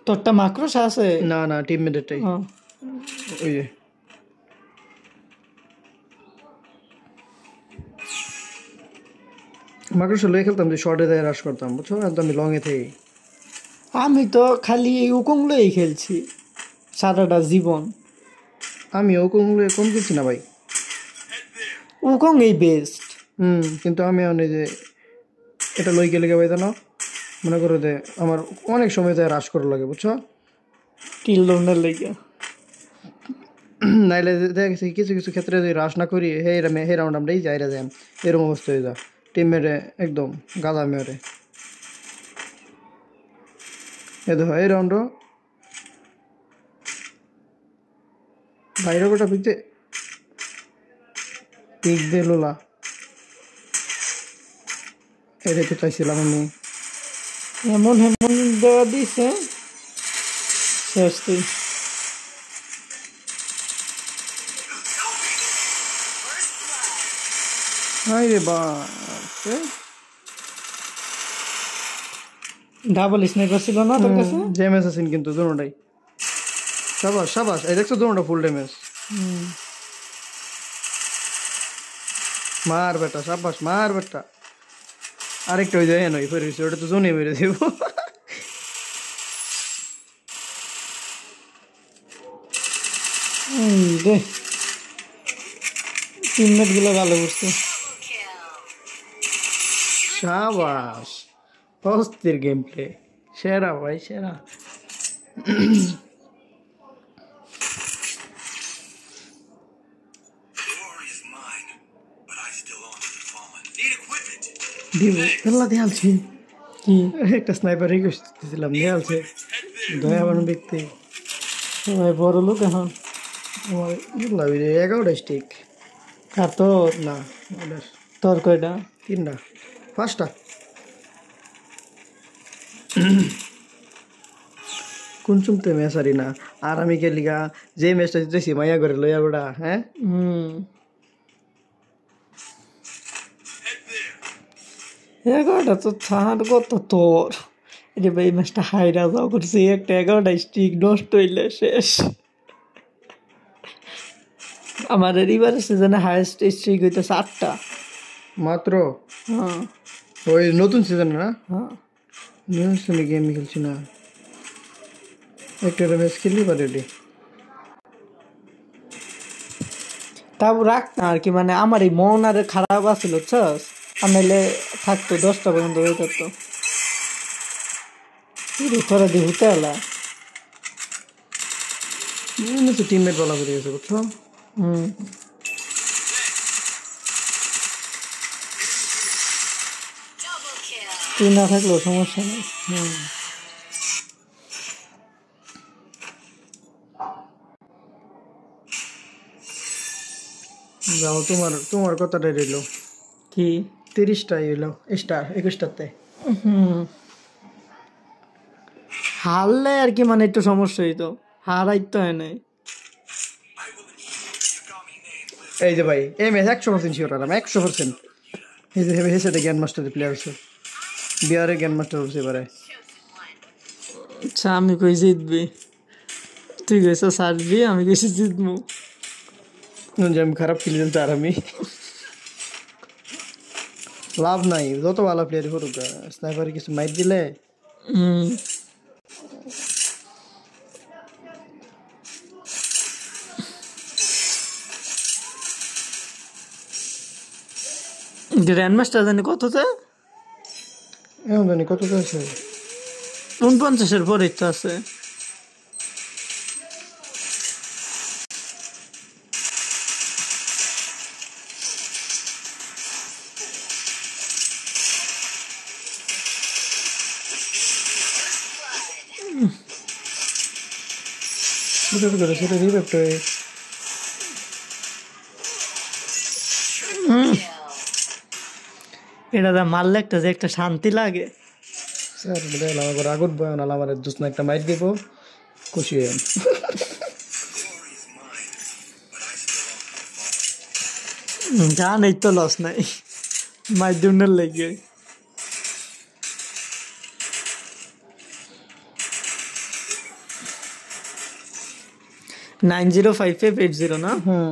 তোরটা মাকড়সা আছে না না টিমমেটেরটাই হ্যাঁ। ওই যে মাকড়সা লয়ে খেলতাম যে শর্টে দেয় রাশ করতাম বুঝছো আর তো আমি লংয়ে থেকে আমি তো খালি এই উকং লই খেলছি সারাটা জীবন আমিও কম খেলছি না ভাই উকং এই বেস্ট কিন্তু আমি অনেক যে এটা লই গেলে ভাই জানো মনে করো যে আমার অনেক সময় যায় রাশ করা লাগে বুঝছো কিল লোনের লেগে নাইলে দেখছি কিছু কিছু ক্ষেত্রে যদি রাশ না করি হে রাউন্ড আমরাই যাইরা যাই এরকম অবস্থা হয়ে যা টিমমেটে একদম গাদা মেরে এ দেখো এই রাউন্ডও বাইরে গোটা পিকতে পিক দে লোলা এটাই তো চাইছিলাম আমি এমন এমন দেওয়া দিছে শেষ তুই First blood. হাই রে বা ডাবল স্নাইপার ছিল না তোর কাছে ড্যামেজ আছেন কিন্তু দুটোটাই সাবাস সাবাস এই দেখছো দুটোটা ফুল ড্যামেজ মার বেটা সাবাস মার বেটা আরেকটা ওই যায় নয় ফের ওটা তো জোনে মেরে দেব দে টিমমেট গুলো ভালো করছে। Double kill. শাবাশ, অস্থির গেম প্লে, সেরা ভাই সেরা। Glory is mine, but I still belong to the fallen. Need equipment. দিব খেলা দেয়ালছে, কি একটা স্নাইপার রিকোয়েস্ট দিয়েছিলাম দেয়ালছে, দয়াবান ব্যক্তি। সবাই বড় লোক এখন। আমার বুঝলাম 11টা স্টিক আর তোর না, ওদের তোর কয়টা? 3টা 5টা। কোন চুমতে ম্যাচ হারি না, আর আমি কে লিগা যে ম্যাচটা জিতেছি মাইয়া করে লইয়া গোড়া। হ্যাঁ হুম, Head there. 11টা তো থার কত তোর। রে ভাই ম্যাচটা হাইরা যাও করছে, একটা 11টা স্টিক নষ্ট হইলে শেষ। আমার এবারে সিজনে হাইয়েস্ট স্ট্রিক হইতেছে 8টা। মাত্র। হ্যাঁ ওই নতুন সিজন না, হ্যাঁ, নতুন সিজনে গেম খেলছি না, একটা ম্যাচ খেললি পারে রে। তাও রাখ না আর কি, মানে আমার এই মন আর খারাপ আছিল বুঝছস, আর নাইলে থাকতো 10টা পর্যন্ত হয়ে থাকতো। তোরা দিয়ে হতে এলা। টিমমেট বলা করে গেছে বুঝছো। হুম, Double kill. তুই না থাকলেও সমস্যা নেই। যাও, তোমার তোমার কথাটাই রইলো, কি 30টাই হইলো স্টার 21টাতে। হারলে আর কি মানে একটু সমস্যা হইতো, হারাই তো হয় নাই। I will ensure the Yagami name lives. এই যে ভাই এই ম্যাচ 100% শিওর আরাম 100%। এই যে হেসে গ্যান মাস্টারের প্লেয়ার আছে, বিহারের গ্যান মাস্টার হচ্ছে এবারে। Chosen one. আচ্ছা আমি কই জিতবি, তুই কইছ সারবি, আমি কইছি জিতবো। যে আমি খারাপ খেলি জানতে, আর আমি লাভ নাই, যত ভালো প্লেয়ার করুক স্নাইপারে কিছু মাইট দিলে। হুম, গ্র্যান্ড মাস্টার জানি কততে? এখন জানি কত আছে, 49-এর পরেই তো আছে। বুঝতে করে সেটা রিভেপ্ট হয়ে Kill. এটা দা মারলে একটা যে একটা শান্তি লাগে। স্যার বুঝে আমার আগুন বয় না, আমার দুষ্ট একটা মাইট দিব, খুশি হয়ে। Glory is mine, but I still belong to the fallen. যা নেই তো লস নাই, মাইদুনের লেগে। নাইন 05580 না? হুম,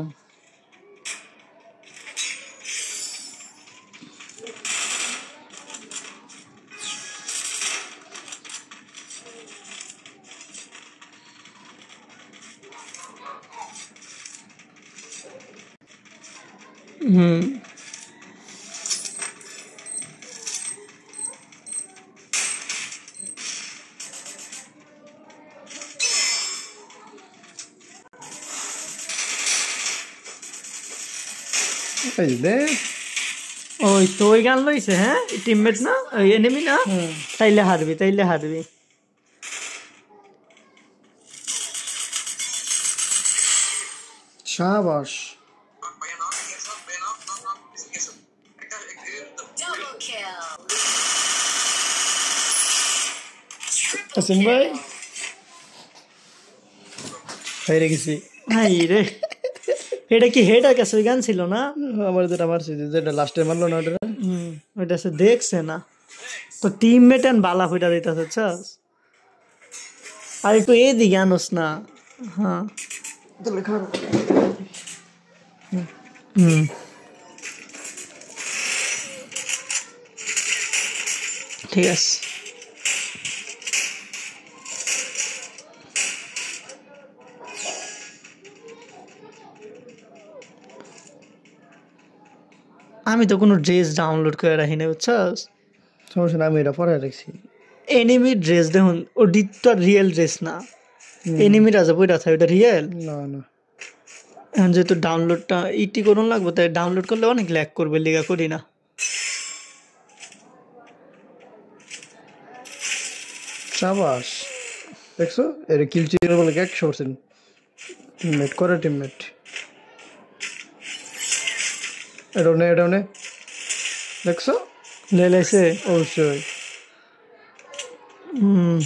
হুম, এই দে ওই তো ওই গান লইছে। হ্যাঁ টিমমেট না, ওই এনিমি না, তাইলে হারবি, তাইলে হারবি। শাবাশ। Double kill. আসেন ভাই, হেরে গেছি। হাই রে, এটা কি হেড আর কাছে ওই গান ছিল না? আমার যেটা মারছি, যেটা লাস্টে মারলো না ওটা। ওইটা সে দেখছে না তো, টিমমেট এন্ড বালা ফুটা দিতেছে চাস। আর একটু এদিকে আনোস না। হ্যাঁ তাহলে খারাপ হুম, ঠিক আছে। আমি তো কোনো ড্রেস ডাউনলোড করে রাখি না বুঝছস সমস্যা না, আমি এটা পরে রাখছি। এনিমি ড্রেস দেখুন ওটি তো রিয়েল ড্রেস না এনিমির আছে বইটা আছে ওটা রিয়েল না না, এখন যেহেতু ডাউনলোডটা ইটি করুন লাগবে তাই ডাউনলোড করলে অনেক ল্যাগ করবে লিগা করি না সাবাস, দেখছো এর কিল চির বলে 100% টিমমেট করে টিমমেট। এটা নে দেখছো, লেলেছে অবশ্যই। হুম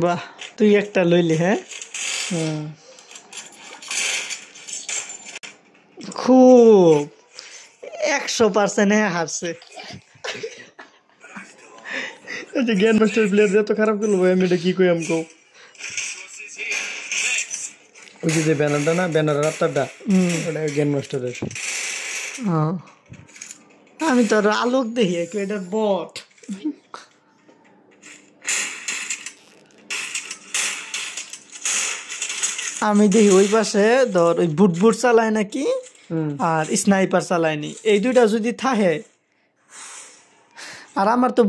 বাহ তুই একটা লইলি হ্যাঁ হুম, খুব 100% হারছে এই যে গ্র্যান্ড মাস্টার প্লেয়ার এত খারাপ করলো ভাই, আমি এটা কি কই আমকো। ওই যে ব্যানারটা না, ব্যানার রাস্তাটা, ওটা গ্র্যান্ড মাস্টারের। ও, আমি তো আর আলোক দেখি একটু এটা বট আমি দেখি ওই পাশে ধর ওই বুট চালায় নাকি আর স্নাইপার চালায়নি এই দুইটা যদি থাকে আর আমার তো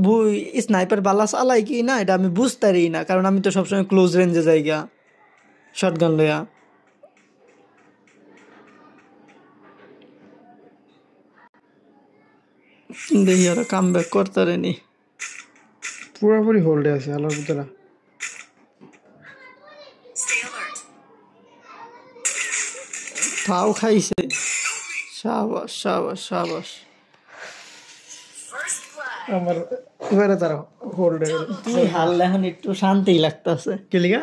স্নাইপার বালা চালাই কি না এটা আমি বুঝতারি না কারণ আমি তো সবসময় ক্লোজ রেঞ্জে যাই গা শটগান লইয়া দেখি ওরা কাম ব্যাক করতারেনি পুরোপুরি হোল্ডে আছে আলোর ভিতরে। Stay alert. তাও খাইছে সাবাস সাবাস সাবাস First blood. আমার এবারে তারা হোল্ডে তুই হারলে এখন একটু শান্তি লাগতেছে কে লিগা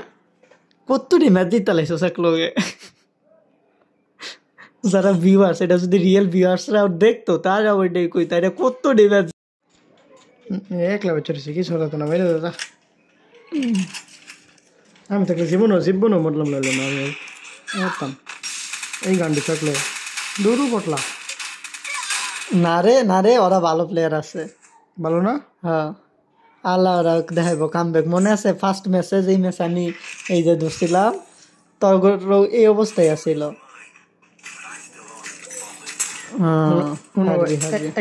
কতটি ম্যাচ দিতে লাগছো এক লোকে যারা ভিউয়ার্স এটা যদি রিয়েল ভিউয়ার্সরা দেখতো তারা ওইটাই কই তাই কতটি ম্যাচ একলা বেচারছি কি সরাতো না মেরে দাদা। আমি থাকলে জীবনও মতলাম লাগলো না, আমি মারতাম এই গান্ডি থাকলে দৌড়ু পটলা। না রে ওরা ভালো প্লেয়ার আছে ভালো না, হ্যাঁ আল্লাহ ওরা দেখাইবো কামব্যাক মনে আছে ফার্স্ট ম্যাচে যেই ম্যাচ আমি এই যে ধরছিলাম তোর এই অবস্থায় আছিল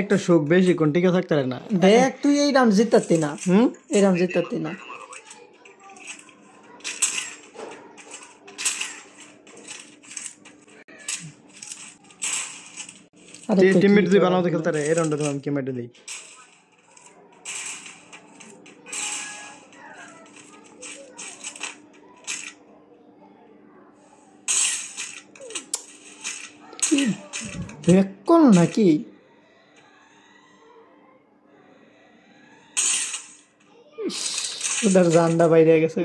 একটা সুখ বেশি কোন টিকে থাকতে পারে না। দেখ তুই এই রাউন্ড জিতাতি না এই রাউন্ড জিতাতি না আরে টিমমেট যদি ভালো মতো খেলতে পারে এই রাউন্ডে আমি কেমেটে দিই। ব্যাক করো নাকি ওদের জান্ডা বাইরে গেছে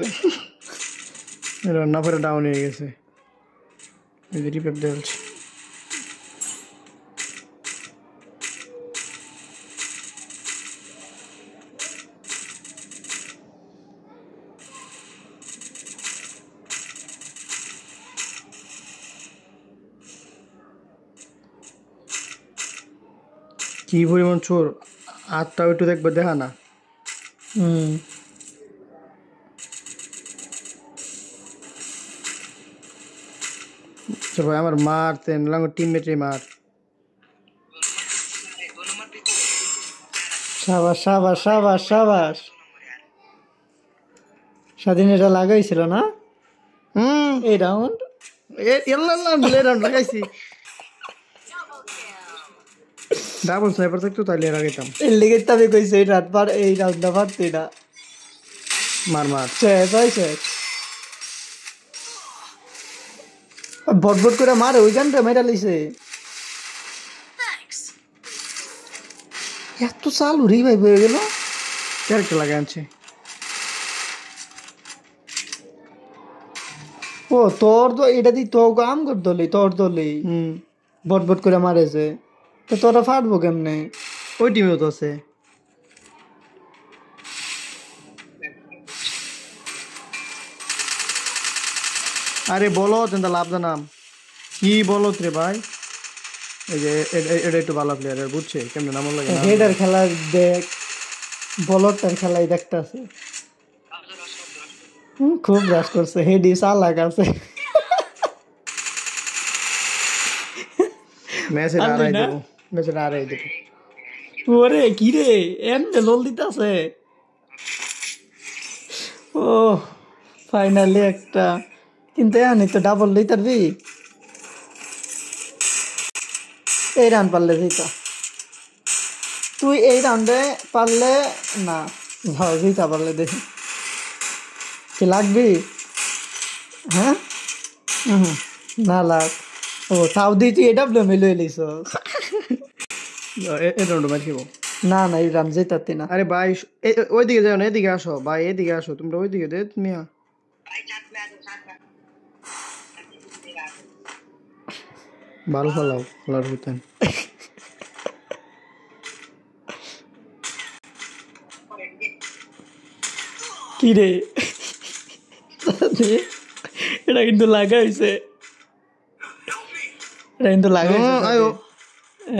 রান্না করে ডাউন হয়ে গেছে, রিপেপ দেওয়া কি পরিমাণ চোর, হাতটাও একটু দেখবে দেখা না। ভাই আমার মারতেন লাঙ্গ টিমমেটে মার। সাবাস সাবাস সাবাস সাবাস স্বাধীন এটা লাগাইছিল না এই রাউন্ড লাগাইছি Double kill. ডাবল স্নাইপার থাকতো তাহলে এর আগেতাম। এর লিগে তবে কইছে এই রাত পার এই রাউন্ডটা পারতি না মার শেষ হয় শেষ বট করে মারে ওই গানটা মেরা লইছে Thanks. এত চালু রিভাইভ হয়ে গেল ক্যারেক্টার লাগাই আনছে। ও তোর তো এটা দি তো আম কর দলি তোর দলি বট করে মারেছে তো তোরা ফাটবো কেমনে ওই টিমেও তো আছে। আরে বলো চিন্তা লাভ জানাম কি বলো রে ভাই, এই যে এটা একটু ভালো প্লেয়ার বুঝছে কেমন নাম লাগে। হেডার খেলা দেখ বলরটার খেলাই দেখতে আছে খুব রাশ করছে, হেডি চালাক আছে। ম্যাচের আনলি আড়াই না? দেবো, ম্যাচের আড়াই দেবো। ওরে কি রে, এমনি লোল দিতেছে। ও ফাইনালি একটা, কিন্তু এখানে তো ডাবল লই তারবি। এই রান পারলে জিতা, তুই এই রাউন্ডে পারলে না, যাও জিতা পারলে দেখি কি লাগবি। হ্যাঁ না লাগ, ও তাও দিই তুই এটা ব্লেমে লই লিস। এই রাউন্ডে মার খেবো। না না এই রান জেতাতি না। আরে ভাই ওইদিকে যাও না, এদিকে আসো ভাই, এদিকে আসো তোমরা, ওইদিকে দে তুমি। ভালো ফলাও, ফলার হইতেন। কি রে এটা কিন্তু লাগা হয়েছে, এটা কিন্তু লাগা হয়েছে আয়ো।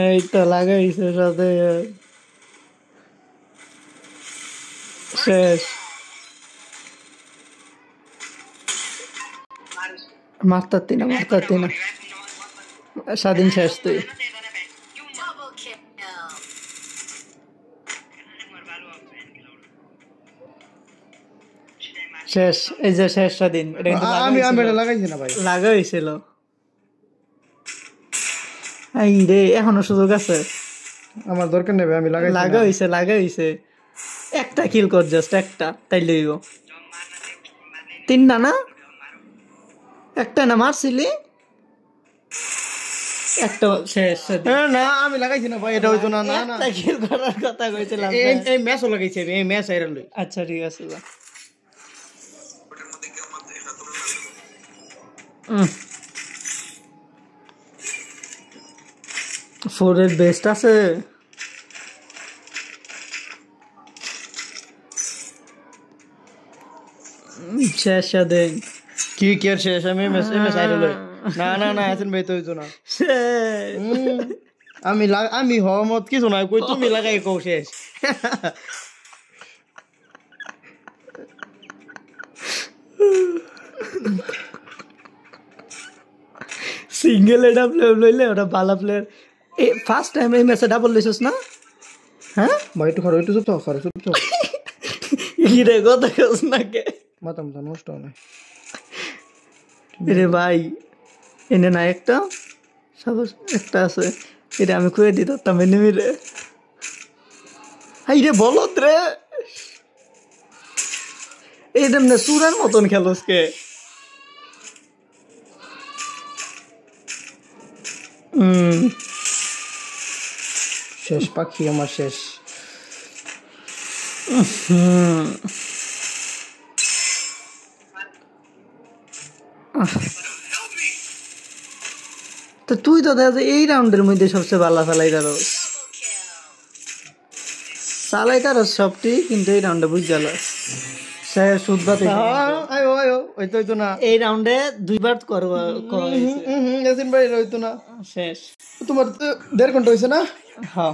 এই তো লাগা হয়েছে সাথে। শেষ, মারতাতি না মারতাতি না, স্বাধীন শেষ তুই। Double kill. শেষ, এই যে শেষ স্বাধীন, এটা কিন্তু আমি এটা লাগাইছি না ভাই। লাগা হয়েছিল। এই রে এখনো সুযোগ আছে, আমার দরকার নেবে, আমি লাগাইছি না। লাগা হয়েছে। একটা কিল কর, জাস্ট একটা, তাই লইব। তিনটা না, একটা না মারছিলি, একটা শেষ। না আমি লাগাইছি না ভাই, এটা হইতো না। না না, একটা কিল করার কথা কইছিলাম। এই ম্যাচও লাগাইছি আমি, এই ম্যাচ আইরা লই। আচ্ছা ঠিক আছে যা। ফোরের বেস্ট আছে। শেষ স্বাধীন কি কি আর শেষ, আমি ম্যাচ আইরা লই। না না না, আছেন ভাই তো হইতো না। আমি হমত কিছু না কই, তুমি লাগাই কও শেষ। সিঙ্গেল এটা প্লেয়ার লইলে ওটা ভালো প্লেয়ার। এই ফার্স্ট টাইম এই ম্যাচে ডাবল লইছস না? হ্যাঁ ভাই একটু খরচ, একটু চুপ থাও, খরচ চুপ থাও। কি রে কথা কস না কে? মাথা মাথা নষ্ট হয় না। রে ভাই এনে না একটা, সাপোজ একটা আছে, এটা আমি খুঁয়ে দিই তোর তামে নেমি রে। হাই রে বলত রে, এই দেমনে সুরার মতন খেলোস কে? শেষ পাখি আমার শেষ। তো তুই তো দেখা যায় এই রাউন্ডের মধ্যে সবচেয়ে ভালো ফেলাই তারস, চালাই তারস সবটি, কিন্তু এই রাউন্ডে বুঝ গেল সে সুদবাতে। আয়ো আয়ো, হইতো হইতো না। এই রাউন্ডে দুইবার করবা ইয়াসিন ভাই হইতো না। শেষ। তোমার তো 1.5 ঘন্টা হয়েছে না? হ্যাঁ